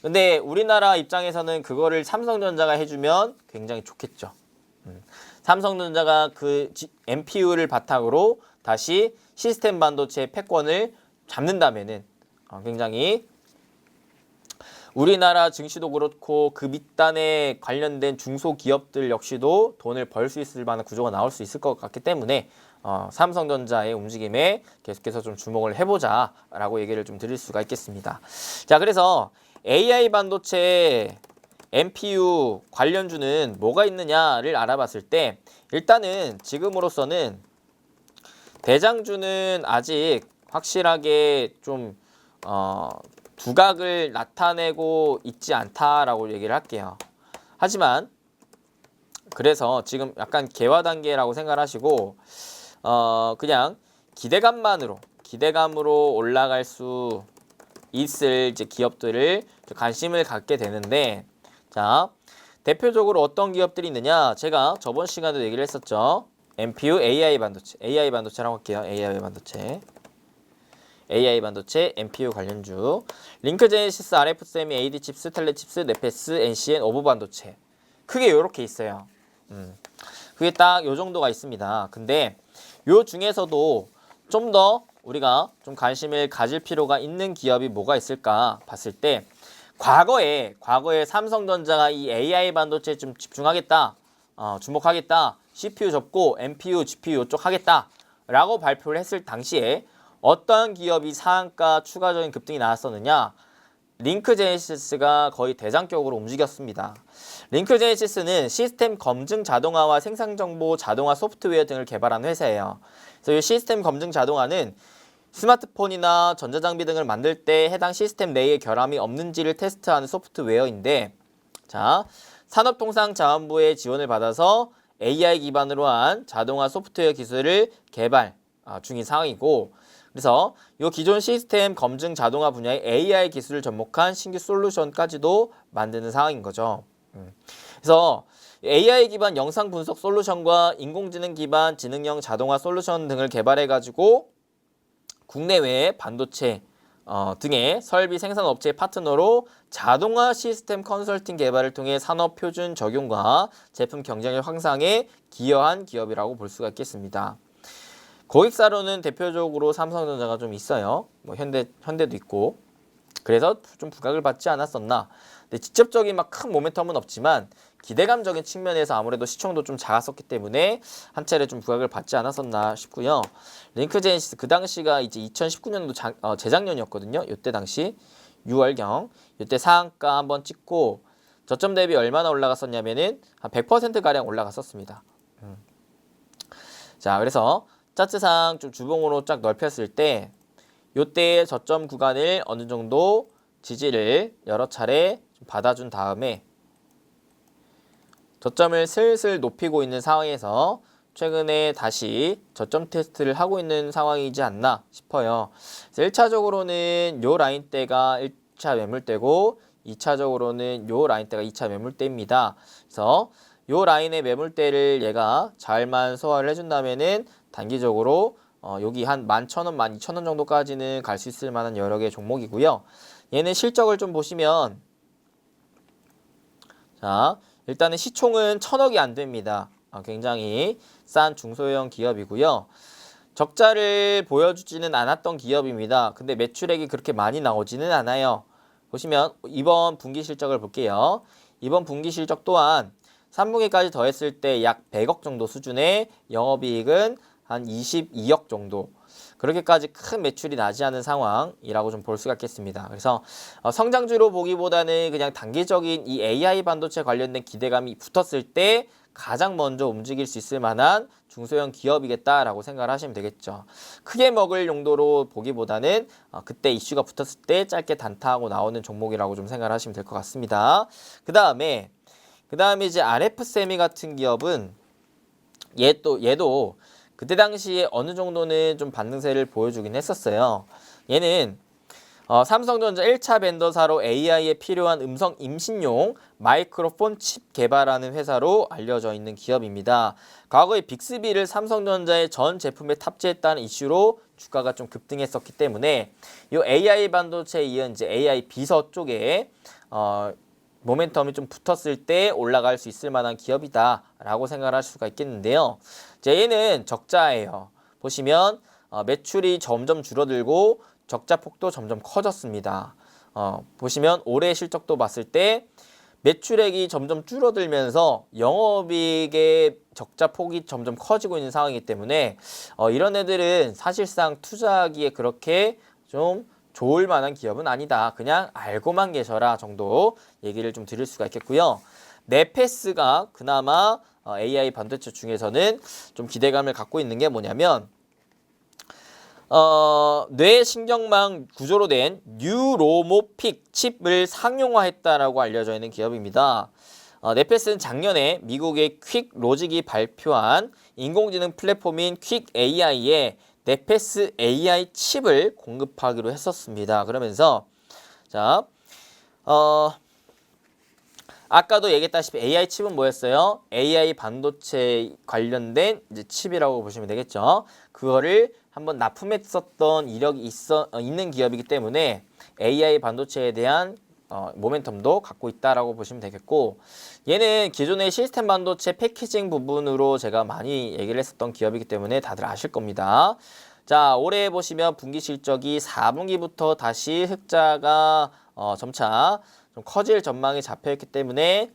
근데 우리나라 입장에서는 그거를 삼성전자가 해주면 굉장히 좋겠죠. 삼성전자가 그 MPU를 바탕으로 다시 시스템 반도체 패권을 잡는다면은 굉장히 우리나라 증시도 그렇고 그 밑단에 관련된 중소기업들 역시도 돈을 벌 수 있을 만한 구조가 나올 수 있을 것 같기 때문에 삼성전자의 움직임에 계속해서 좀 주목을 해보자라고 얘기를 좀 드릴 수가 있겠습니다. 자, 그래서 AI 반도체 MPU 관련주는 뭐가 있느냐를 알아봤을 때 일단은 지금으로서는 대장주는 아직 확실하게 좀 두각을 나타내고 있지 않다라고 얘기를 할게요. 하지만 그래서 지금 약간 개화 단계라고 생각하시고 그냥 기대감으로 올라갈 수 있을 이제 기업들을 관심을 갖게 되는데, 자, 대표적으로 어떤 기업들이 있느냐? 제가 저번 시간에도 얘기를 했었죠. MPU AI 반도체라고 할게요. AI 반도체, MPU 관련주, 링크제네시스, RF세미, AD칩스, 텔레칩스, 네페스, NCN, 오브 반도체. 크게 이렇게 있어요. 그게 딱 요 정도가 있습니다. 근데 요 중에서도 좀 더 우리가 좀 관심을 가질 필요가 있는 기업이 뭐가 있을까 봤을 때 과거에 삼성전자가 이 AI 반도체에 좀 집중하겠다, 주목하겠다, CPU 접고 MPU, GPU 이쪽 하겠다라고 발표를 했을 당시에 어떤 기업이 상한가 추가적인 급등이 나왔었느냐? 링크제네시스가 거의 대장격으로 움직였습니다. 링크제네시스는 시스템 검증 자동화와 생산정보 자동화 소프트웨어 등을 개발한 회사예요. 그래서 이 시스템 검증 자동화는 스마트폰이나 전자장비 등을 만들 때 해당 시스템 내에 결함이 없는지를 테스트하는 소프트웨어인데, 자, 산업통상자원부의 지원을 받아서 AI 기반으로 한 자동화 소프트웨어 기술을 개발 중인 상황이고, 그래서 이 기존 시스템 검증 자동화 분야의 AI 기술을 접목한 신규 솔루션까지도 만드는 상황인 거죠. 그래서 AI 기반 영상 분석 솔루션과 인공지능 기반 지능형 자동화 솔루션 등을 개발해가지고 국내외 반도체 등의 설비 생산 업체의 파트너로 자동화 시스템 컨설팅 개발을 통해 산업 표준 적용과 제품 경쟁력 향상에 기여한 기업이라고 볼 수가 있겠습니다. 고객사로는 대표적으로 삼성전자가 좀 있어요. 뭐 현대도 있고. 그래서 좀 부각을 받지 않았었나. 근데 직접적인 막 큰 모멘텀은 없지만 기대감적인 측면에서 아무래도 시총도 좀 작았었기 때문에 한 차례 좀 부각을 받지 않았었나 싶고요. 링크제네시스 그 당시가 이제 2019년도 재작년이었거든요. 이때 당시 6월경 이때 상한가 한번 찍고 저점 대비 얼마나 올라갔었냐면은 한 100% 가량 올라갔었습니다. 자, 그래서 차트상 좀 주봉으로 쫙 넓혔을 때 요때의 저점 구간을 어느 정도 지지를 여러 차례 좀 받아준 다음에 저점을 슬슬 높이고 있는 상황에서 최근에 다시 저점 테스트를 하고 있는 상황이지 않나 싶어요. 그래서 1차적으로는 요 라인대가 1차 매물대고 2차적으로는 요 라인대가 2차 매물대입니다. 그래서 요 라인의 매물대를 얘가 잘만 소화를 해준다면은 단기적으로 여기 한 11,000원, 12,000원 정도까지는 갈 수 있을 만한 여러 개의 종목이고요. 얘는 실적을 좀 보시면 자, 일단은 시총은 1,000억이 안 됩니다. 굉장히 싼 중소형 기업이고요. 적자를 보여주지는 않았던 기업입니다. 근데 매출액이 그렇게 많이 나오지는 않아요. 보시면 이번 분기 실적을 볼게요. 이번 분기 실적 또한 3분기까지 더했을 때 약 100억 정도 수준의 영업이익은 한 22억 정도. 그렇게까지 큰 매출이 나지 않은 상황이라고 좀 볼 수가 있겠습니다. 그래서 성장주로 보기보다는 그냥 단기적인 이 AI 반도체 관련된 기대감이 붙었을 때 가장 먼저 움직일 수 있을 만한 중소형 기업이겠다라고 생각을 하시면 되겠죠. 크게 먹을 용도로 보기보다는 그때 이슈가 붙었을 때 짧게 단타하고 나오는 종목이라고 좀 생각을 하시면 될 것 같습니다. 그 다음에 이제 RF세미 같은 기업은 얘도 그때 당시에 어느 정도는 좀 반등세를 보여주긴 했었어요. 얘는 삼성전자 1차 벤더사로 AI에 필요한 음성 임신용 마이크로폰 칩 개발하는 회사로 알려져 있는 기업입니다. 과거에 빅스비를 삼성전자의 전 제품에 탑재했다는 이슈로 주가가 좀 급등했었기 때문에 이 AI 반도체에 이은 이제 AI 비서 쪽에 모멘텀이 좀 붙었을 때 올라갈 수 있을 만한 기업이다라고 생각을 할 수가 있겠는데요. 얘는 적자예요. 보시면 매출이 점점 줄어들고 적자 폭도 점점 커졌습니다. 보시면 올해 실적도 봤을 때 매출액이 점점 줄어들면서 영업이익의 적자 폭이 점점 커지고 있는 상황이기 때문에 이런 애들은 사실상 투자하기에 그렇게 좀 좋을 만한 기업은 아니다. 그냥 알고만 계셔라 정도 얘기를 좀 드릴 수가 있겠고요. 네페스가 그나마 AI 반도체 중에서는 좀 기대감을 갖고 있는 게 뭐냐면 뇌신경망 구조로 된 뉴로모픽 칩을 상용화했다라고 알려져 있는 기업입니다. 네페스는 작년에 미국의 퀵 로직이 발표한 인공지능 플랫폼인 퀵 AI에 네페스 AI 칩을 공급하기로 했었습니다. 그러면서 자, 아까도 얘기했다시피 AI 칩은 뭐였어요? AI 반도체 관련된 이제 칩이라고 보시면 되겠죠. 그거를 한번 납품했었던 이력이 있는 기업이기 때문에 AI 반도체에 대한 모멘텀도 갖고 있다라고 보시면 되겠고, 얘는 기존의 시스템 반도체 패키징 부분으로 제가 많이 얘기를 했었던 기업이기 때문에 다들 아실 겁니다. 자, 올해 보시면 분기 실적이 4분기부터 다시 흑자가 점차 좀 커질 전망이 잡혀있기 때문에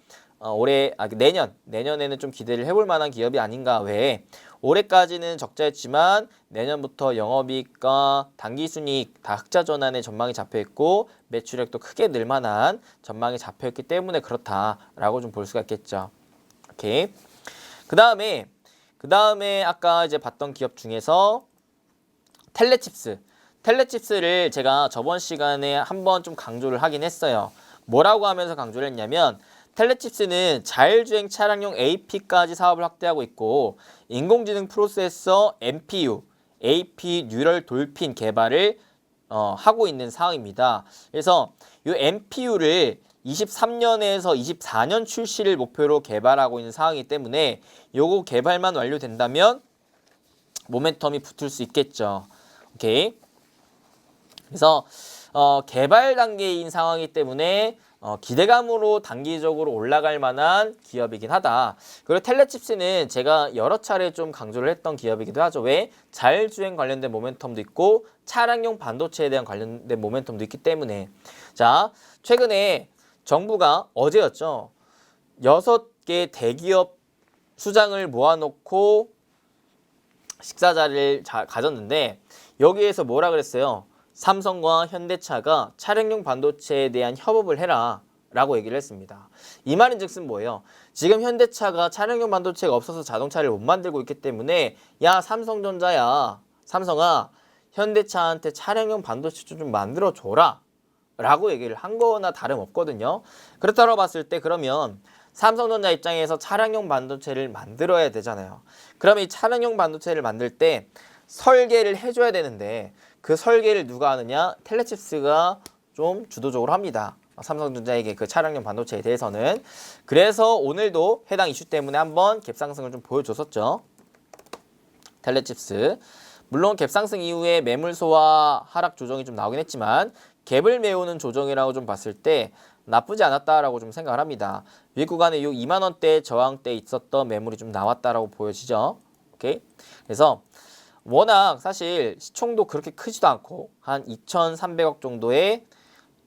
내년에는 좀 기대를 해볼 만한 기업이 아닌가 외에 올해까지는 적자였지만 내년부터 영업이익과 당기순이익 다 흑자 전환의 전망이 잡혀있고 매출액도 크게 늘 만한 전망이 잡혀있기 때문에 그렇다라고 좀 볼 수가 있겠죠. 오케이. 그 다음에 아까 이제 봤던 기업 중에서 텔레칩스를 제가 저번 시간에 한번 좀 강조를 하긴 했어요. 뭐라고 하면서 강조를 했냐면 텔레칩스는 자율주행 차량용 AP까지 사업을 확대하고 있고 인공지능 프로세서 NPU, AP 뉴럴 돌핀 개발을 하고 있는 상황입니다. 그래서 이 NPU를 23년에서 24년 출시를 목표로 개발하고 있는 상황이기 때문에 요거 개발만 완료된다면 모멘텀이 붙을 수 있겠죠. 오케이. 그래서 개발 단계인 상황이기 때문에 기대감으로 단기적으로 올라갈 만한 기업이긴 하다. 그리고 텔레칩스는 제가 여러 차례 좀 강조를 했던 기업이기도 하죠. 왜? 자율주행 관련된 모멘텀도 있고 차량용 반도체에 대한 관련된 모멘텀도 있기 때문에. 자, 최근에 정부가 어제였죠. 6개 대기업 수장을 모아놓고 식사 자리를 가졌는데 여기에서 뭐라 그랬어요? 삼성과 현대차가 차량용 반도체에 대한 협업을 해라 라고 얘기를 했습니다. 이 말인 즉슨 뭐예요? 지금 현대차가 차량용 반도체가 없어서 자동차를 못 만들고 있기 때문에 야 삼성전자야 삼성아 현대차한테 차량용 반도체 좀 만들어줘라 라고 얘기를 한 거나 다름없거든요. 그렇다고 봤을 때 그러면 삼성전자 입장에서 차량용 반도체를 만들어야 되잖아요. 그러면 이 차량용 반도체를 만들 때 설계를 해줘야 되는데 그 설계를 누가 하느냐? 텔레칩스가 좀 주도적으로 합니다. 삼성전자에게 그 차량용 반도체에 대해서는. 그래서 오늘도 해당 이슈 때문에 한번 갭상승을 좀 보여줬었죠. 텔레칩스. 물론 갭상승 이후에 매물소와 하락 조정이 좀 나오긴 했지만 갭을 메우는 조정이라고 좀 봤을 때 나쁘지 않았다라고 좀 생각을 합니다. 위 구간에 요 2만 원대 저항대 있었던 매물이 좀 나왔다라고 보여지죠. 오케이. 그래서 워낙 사실 시총도 그렇게 크지도 않고 한 2,300억 정도의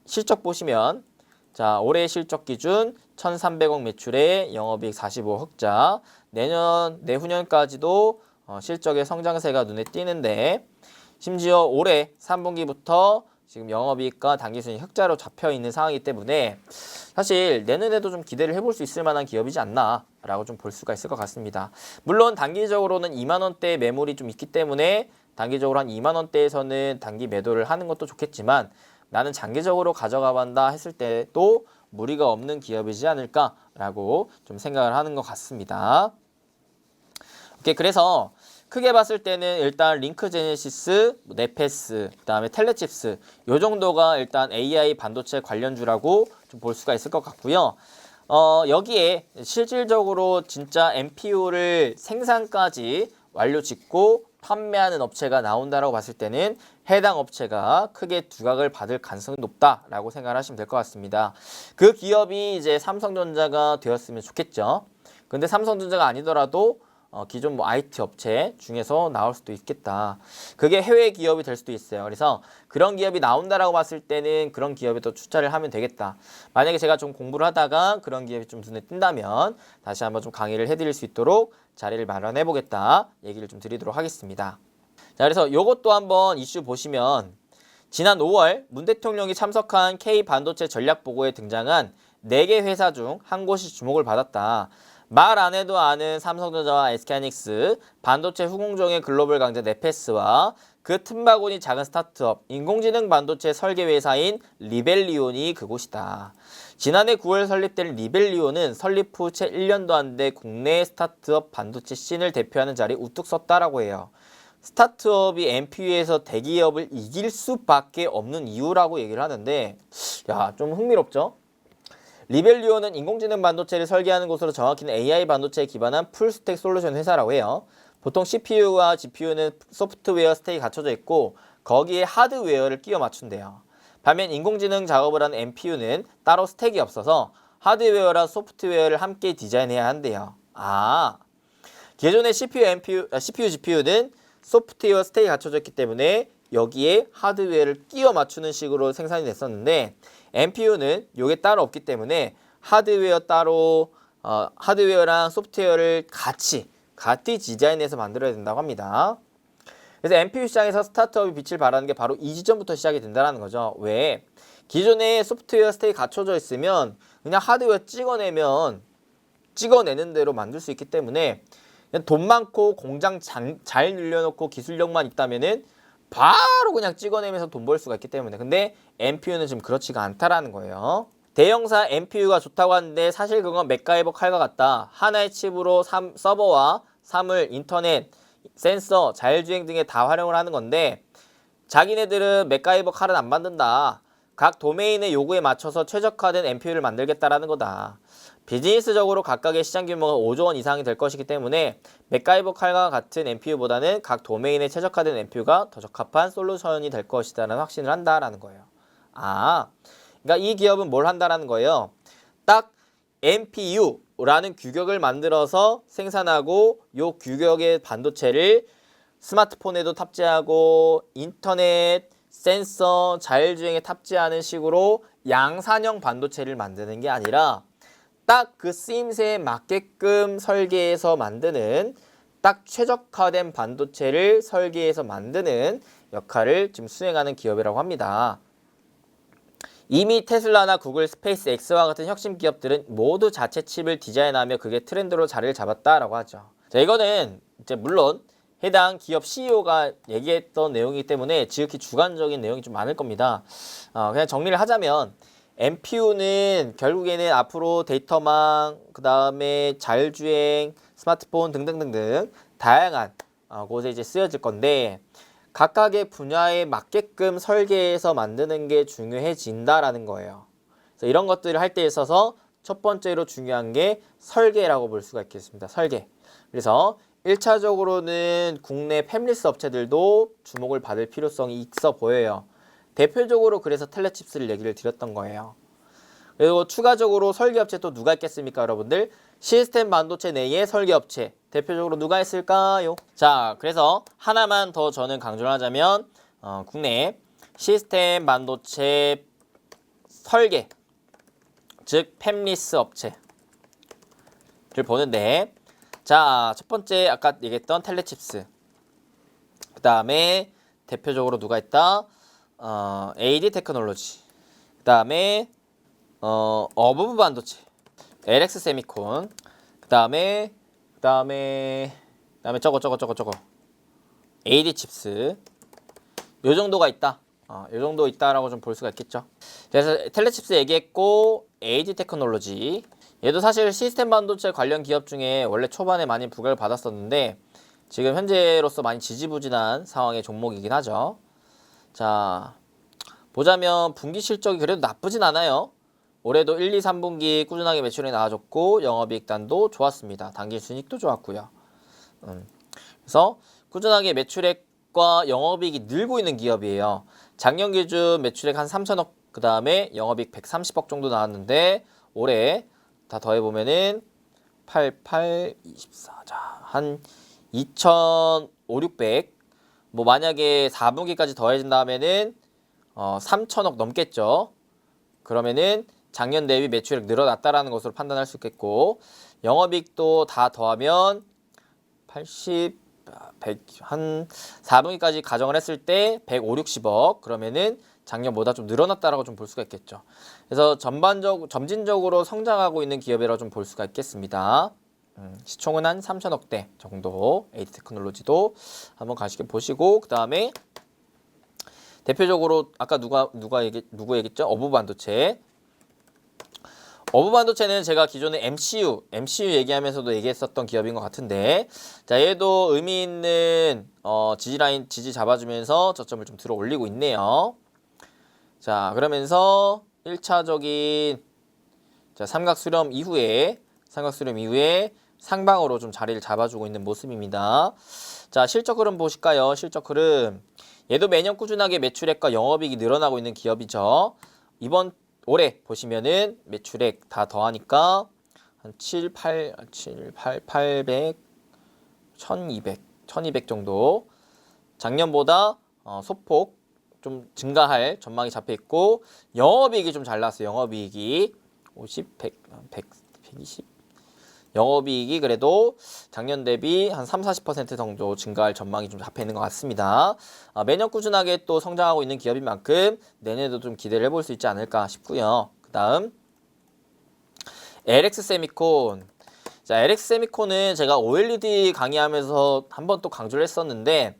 실적 보시면 자 올해 실적 기준 1,300억 매출에 영업이익 45억 흑자 내후년까지도 실적의 성장세가 눈에 띄는데 심지어 올해 3분기부터 지금 영업이익과 당기순이익 흑자로 잡혀있는 상황이기 때문에 사실 내년에도 좀 기대를 해볼 수 있을 만한 기업이지 않나 라고 좀 볼 수가 있을 것 같습니다. 물론 단기적으로는 2만 원대 매물이 좀 있기 때문에 단기적으로 한 2만 원대에서는 단기 매도를 하는 것도 좋겠지만 나는 장기적으로 가져가 본다 했을 때도 무리가 없는 기업이지 않을까라고 좀 생각을 하는 것 같습니다. 오케이, 그래서 크게 봤을 때는 일단 링크제네시스, 네페스, 그다음에 텔레칩스 요 정도가 일단 AI 반도체 관련주라고 좀 볼 수가 있을 것 같고요. 여기에 실질적으로 진짜 MPU를 생산까지 완료 짓고 판매하는 업체가 나온다라고 봤을 때는 해당 업체가 크게 두각을 받을 가능성이 높다라고 생각을 하시면 될 것 같습니다. 그 기업이 이제 삼성전자가 되었으면 좋겠죠. 근데 삼성전자가 아니더라도 기존 뭐 IT 업체 중에서 나올 수도 있겠다. 그게 해외 기업이 될 수도 있어요. 그래서 그런 기업이 나온다라고 봤을 때는 그런 기업에 또 투자를 하면 되겠다. 만약에 제가 좀 공부를 하다가 그런 기업이 좀 눈에 띈다면 다시 한번 좀 강의를 해드릴 수 있도록 자리를 마련해 보겠다. 얘기를 좀 드리도록 하겠습니다. 자, 그래서 요것도 한번 이슈 보시면 지난 5월 문 대통령이 참석한 K 반도체 전략 보고에 등장한 4개 회사 중 한 곳이 주목을 받았다. 말 안 해도 아는 삼성전자와 SK하이닉스, 반도체 후공정의 글로벌 강자 네페스와 그 틈바구니 작은 스타트업, 인공지능 반도체 설계 회사인 리벨리온이 그곳이다. 지난해 9월 설립된 리벨리온은 설립 후 채 1년도 안 돼 국내 스타트업 반도체 씬을 대표하는 자리에 우뚝 섰다라고 해요. 스타트업이 MPU에서 대기업을 이길 수밖에 없는 이유라고 얘기를 하는데 야, 좀 흥미롭죠? 리벨리온은 인공지능 반도체를 설계하는 곳으로 정확히는 AI 반도체에 기반한 풀스택 솔루션 회사라고 해요. 보통 CPU와 GPU는 소프트웨어 스택이 갖춰져 있고 거기에 하드웨어를 끼워 맞춘대요. 반면 인공지능 작업을 하는 NPU는 따로 스택이 없어서 하드웨어랑 소프트웨어를 함께 디자인해야 한대요. 기존의 CPU, GPU는 소프트웨어 스택이 갖춰져 있기 때문에 여기에 하드웨어를 끼워 맞추는 식으로 생산이 됐었는데 NPU는 이게 따로 없기 때문에 하드웨어 따로 하드웨어랑 소프트웨어를 같이 디자인해서 만들어야 된다고 합니다. 그래서 NPU 시장에서 스타트업이 빛을 발하는 게 바로 이 지점부터 시작이 된다는 거죠. 왜? 기존에 소프트웨어 스택이 갖춰져 있으면 그냥 하드웨어 찍어내는 대로 만들 수 있기 때문에 그냥 돈 많고 공장 잘 늘려놓고 기술력만 있다면은 바로 그냥 찍어내면서 돈 벌 수가 있기 때문에 근데 NPU는 지금 그렇지가 않다라는 거예요. 대형사 NPU가 좋다고 하는데 사실 그건 맥가이버 칼과 같다. 하나의 칩으로 서버와 사물, 인터넷, 센서, 자율주행 등에 다 활용을 하는 건데 자기네들은 맥가이버 칼은 안 만든다. 각 도메인의 요구에 맞춰서 최적화된 NPU를 만들겠다라는 거다. 비즈니스적으로 각각의 시장 규모가 5조 원 이상이 될 것이기 때문에 맥가이버 칼과 같은 NPU보다는 각 도메인에 최적화된 NPU가 더 적합한 솔루션이 될 것이다라는 확신을 한다라는 거예요. 그러니까 이 기업은 뭘 한다라는 거예요. 딱 NPU라는 규격을 만들어서 생산하고 요 규격의 반도체를 스마트폰에도 탑재하고 인터넷, 센서, 자율주행에 탑재하는 식으로 양산형 반도체를 만드는 게 아니라 딱 그 쓰임새에 맞게끔 설계해서 만드는 딱 최적화된 반도체를 설계해서 만드는 역할을 지금 수행하는 기업이라고 합니다. 이미 테슬라나 구글, 스페이스 X와 같은 혁신 기업들은 모두 자체 칩을 디자인하며 그게 트렌드로 자리를 잡았다라고 하죠. 자, 이거는 이제 물론 해당 기업 CEO가 얘기했던 내용이기 때문에 지극히 주관적인 내용이 좀 많을 겁니다. 그냥 정리를 하자면 MPU는 결국에는 앞으로 데이터망, 그 다음에 자율주행, 스마트폰 등등등등 다양한 곳에 이제 쓰여질 건데 각각의 분야에 맞게끔 설계해서 만드는 게 중요해진다라는 거예요. 그래서 이런 것들을 할 때 있어서 첫 번째로 중요한 게 설계라고 볼 수가 있겠습니다. 설계. 그래서 1차적으로는 국내 팹리스 업체들도 주목을 받을 필요성이 있어 보여요. 대표적으로 그래서 텔레칩스를 얘기를 드렸던 거예요. 그리고 추가적으로 설계업체 또 누가 있겠습니까, 여러분들? 시스템 반도체 내에 설계업체. 대표적으로 누가 있을까요? 자, 그래서 하나만 더 저는 강조를 하자면 국내 시스템 반도체 설계, 즉 팹리스 업체를 보는데 자, 첫 번째 아까 얘기했던 텔레칩스. 그 다음에 대표적으로 누가 있다? AD 테크놀로지. 그 다음에 어부브 반도체, LX 세미콘. 그 다음에 저거. AD 칩스. 요 정도가 있다. 요 정도 있다라고 좀 볼 수가 있겠죠. 그래서 텔레칩스 얘기했고 AD 테크놀로지. 얘도 사실 시스템 반도체 관련 기업 중에 원래 초반에 많이 부각을 받았었는데 지금 현재로서 많이 지지부진한 상황의 종목이긴 하죠. 자, 보자면 분기 실적이 그래도 나쁘진 않아요. 올해도 1, 2, 3분기 꾸준하게 매출이 나와줬고 영업이익단도 좋았습니다. 당기순이익도 좋았고요. 그래서 꾸준하게 매출액과 영업이익이 늘고 있는 기업이에요. 작년 기준 매출액 한 3천억, 그 다음에 영업이익 130억 정도 나왔는데 올해 다 더해보면은 88, 24, 자, 한 2,500, 뭐 만약에 4분기까지 더해진다면은 3천억 넘겠죠. 그러면은 작년 대비 매출액 늘어났다라는 것으로 판단할 수 있겠고 영업이익도 다 더하면 80, 100, 한 4분기까지 가정을 했을 때 105, 60억 그러면은 작년보다 좀 늘어났다라고 좀 볼 수가 있겠죠. 그래서 점진적으로 성장하고 있는 기업이라고 좀 볼 수가 있겠습니다. 시총은 한 3천억대 정도. AD 테크놀로지도 한번 가시게 보시고 그 다음에 대표적으로 아까 누구 얘기했죠? 어부 반도체. 어부 반도체는 제가 기존에 MCU 얘기하면서도 얘기했었던 기업인 것 같은데 자 얘도 의미 있는 지지 잡아주면서 저점을 좀 들어 올리고 있네요. 자 그러면서 1차적인 삼각 수렴 이후에 상방으로 좀 자리를 잡아주고 있는 모습입니다. 자 실적 흐름 보실까요? 실적 흐름 얘도 매년 꾸준하게 매출액과 영업이익이 늘어나고 있는 기업이죠. 이번 올해 보시면은 매출액 다 더하니까 한 800, 1200 정도 작년보다 소폭 좀 증가할 전망이 잡혀 있고 영업이익이 좀 잘 나왔어요. 영업이익이 50, 120 영업이익이 그래도 작년 대비 한 3, 40% 정도 증가할 전망이 좀 잡혀 있는 것 같습니다. 매년 꾸준하게 또 성장하고 있는 기업인 만큼 내년에도 좀 기대를 해볼 수 있지 않을까 싶고요. 그 다음 LX 세미콘. 자, LX 세미콘은 제가 OLED 강의하면서 한번 또 강조를 했었는데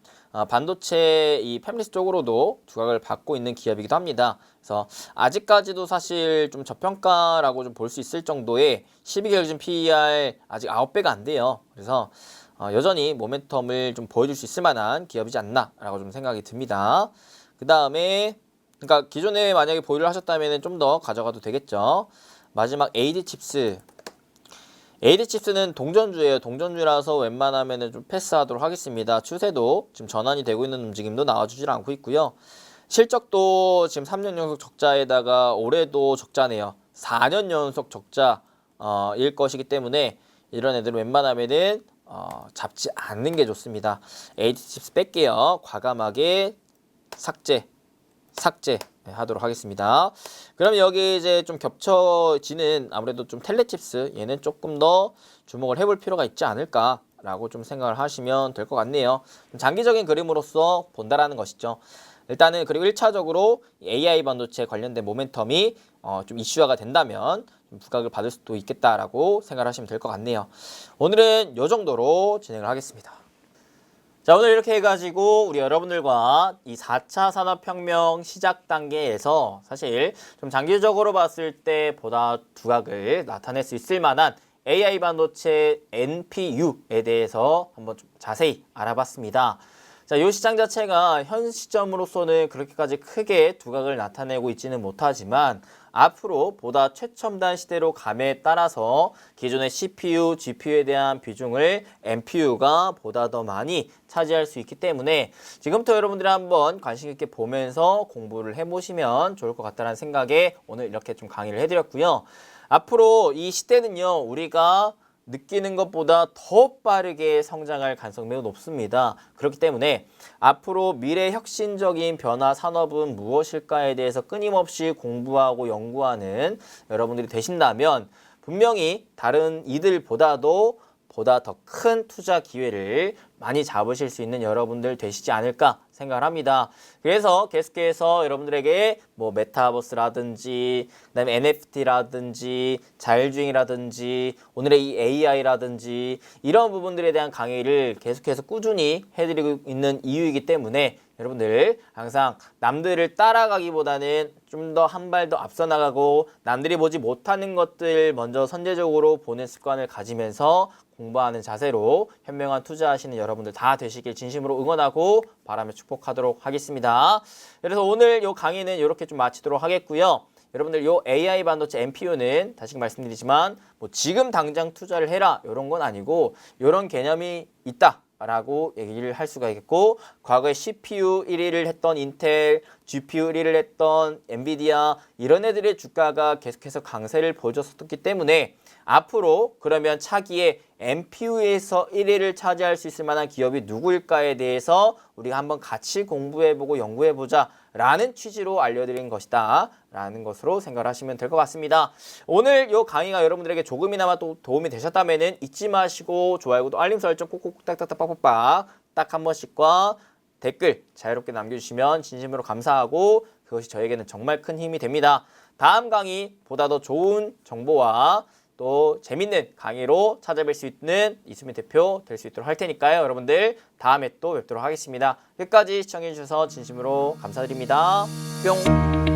반도체 이 팹리스 쪽으로도 두각을 받고 있는 기업이기도 합니다. 그래서 아직까지도 사실 좀 저평가라고 좀 볼 수 있을 정도의 12개월 진 PER 아직 9배가 안 돼요. 그래서 여전히 모멘텀을 좀 보여줄 수 있을 만한 기업이지 않나라고 좀 생각이 듭니다. 그 다음에 그러니까 기존에 만약에 보유를 하셨다면 좀 더 가져가도 되겠죠. 마지막 AD 칩스. AD 칩스는 동전주예요. 동전주라서 웬만하면 좀 패스하도록 하겠습니다. 추세도 지금 전환이 되고 있는 움직임도 나와주질 않고 있고요. 실적도 지금 3년 연속 적자에다가 올해도 적자네요. 4년 연속 적자일 것이기 때문에 이런 애들은 웬만하면은 잡지 않는 게 좋습니다. AD 칩스 뺄게요. 과감하게 삭제 하도록 하겠습니다. 그럼 여기 이제 좀 겹쳐지는 아무래도 좀 텔레칩스 얘는 조금 더 주목을 해볼 필요가 있지 않을까라고 좀 생각을 하시면 될 것 같네요. 장기적인 그림으로서 본다라는 것이죠. 일단은 그리고 1차적으로 AI 반도체 관련된 모멘텀이 좀 이슈화가 된다면 좀 부각을 받을 수도 있겠다라고 생각을 하시면 될 것 같네요. 오늘은 이 정도로 진행을 하겠습니다. 자, 오늘 이렇게 해가지고 우리 여러분들과 이 4차 산업혁명 시작 단계에서 사실 좀 장기적으로 봤을 때 보다 두각을 나타낼 수 있을 만한 AI 반도체 NPU에 대해서 한번 좀 자세히 알아봤습니다. 자, 이 시장 자체가 현 시점으로서는 그렇게까지 크게 두각을 나타내고 있지는 못하지만 앞으로 보다 최첨단 시대로 감에 따라서 기존의 CPU, GPU에 대한 비중을 NPU가 보다 더 많이 차지할 수 있기 때문에 지금부터 여러분들이 한번 관심 있게 보면서 공부를 해보시면 좋을 것 같다는 생각에 오늘 이렇게 좀 강의를 해드렸고요. 앞으로 이 시대는요, 우리가 느끼는 것보다 더 빠르게 성장할 가능성이 매우 높습니다. 그렇기 때문에 앞으로 미래 혁신적인 변화 산업은 무엇일까에 대해서 끊임없이 공부하고 연구하는 여러분들이 되신다면 분명히 다른 이들보다도 보다 더 큰 투자 기회를 많이 잡으실 수 있는 여러분들 되시지 않을까 생각을 합니다. 그래서 계속해서 여러분들에게 뭐 메타버스라든지 그다음에 NFT라든지 자율주행이라든지 오늘의 이 AI라든지 이런 부분들에 대한 강의를 계속해서 꾸준히 해드리고 있는 이유이기 때문에 여러분들 항상 남들을 따라가기보다는 좀 더 한 발 더 앞서 나가고 남들이 보지 못하는 것들 먼저 선제적으로 보는 습관을 가지면서 공부하는 자세로 현명한 투자하시는 여러분들 다 되시길 진심으로 응원하고 바라며 축복하도록 하겠습니다. 그래서 오늘 이 강의는 이렇게 좀 마치도록 하겠고요. 여러분들 요 AI 반도체 NPU는 다시 말씀드리지만 뭐 지금 당장 투자를 해라 이런 건 아니고 이런 개념이 있다. 라고 얘기를 할 수가 있겠고 과거에 CPU 1위를 했던 인텔, GPU 1위를 했던 엔비디아 이런 애들의 주가가 계속해서 강세를 보여줬었기 때문에 앞으로 그러면 차기에 NPU에서 1위를 차지할 수 있을 만한 기업이 누구일까에 대해서 우리가 한번 같이 공부해보고 연구해보자 라는 취지로 알려드린 것이다 라는 것으로 생각을 하시면 될 것 같습니다. 오늘 이 강의가 여러분들에게 조금이나마 또 도움이 되셨다면 잊지 마시고 좋아요, 구독, 알림 설정 꾹꾹 딱딱딱 빡빡빡 딱 한 번씩과 댓글 자유롭게 남겨주시면 진심으로 감사하고 그것이 저에게는 정말 큰 힘이 됩니다. 다음 강의 보다 더 좋은 정보와 또 재밌는 강의로 찾아뵐 수 있는 이수민 대표 될 수 있도록 할 테니까요. 여러분들 다음에 또 뵙도록 하겠습니다. 끝까지 시청해주셔서 진심으로 감사드립니다. 뿅!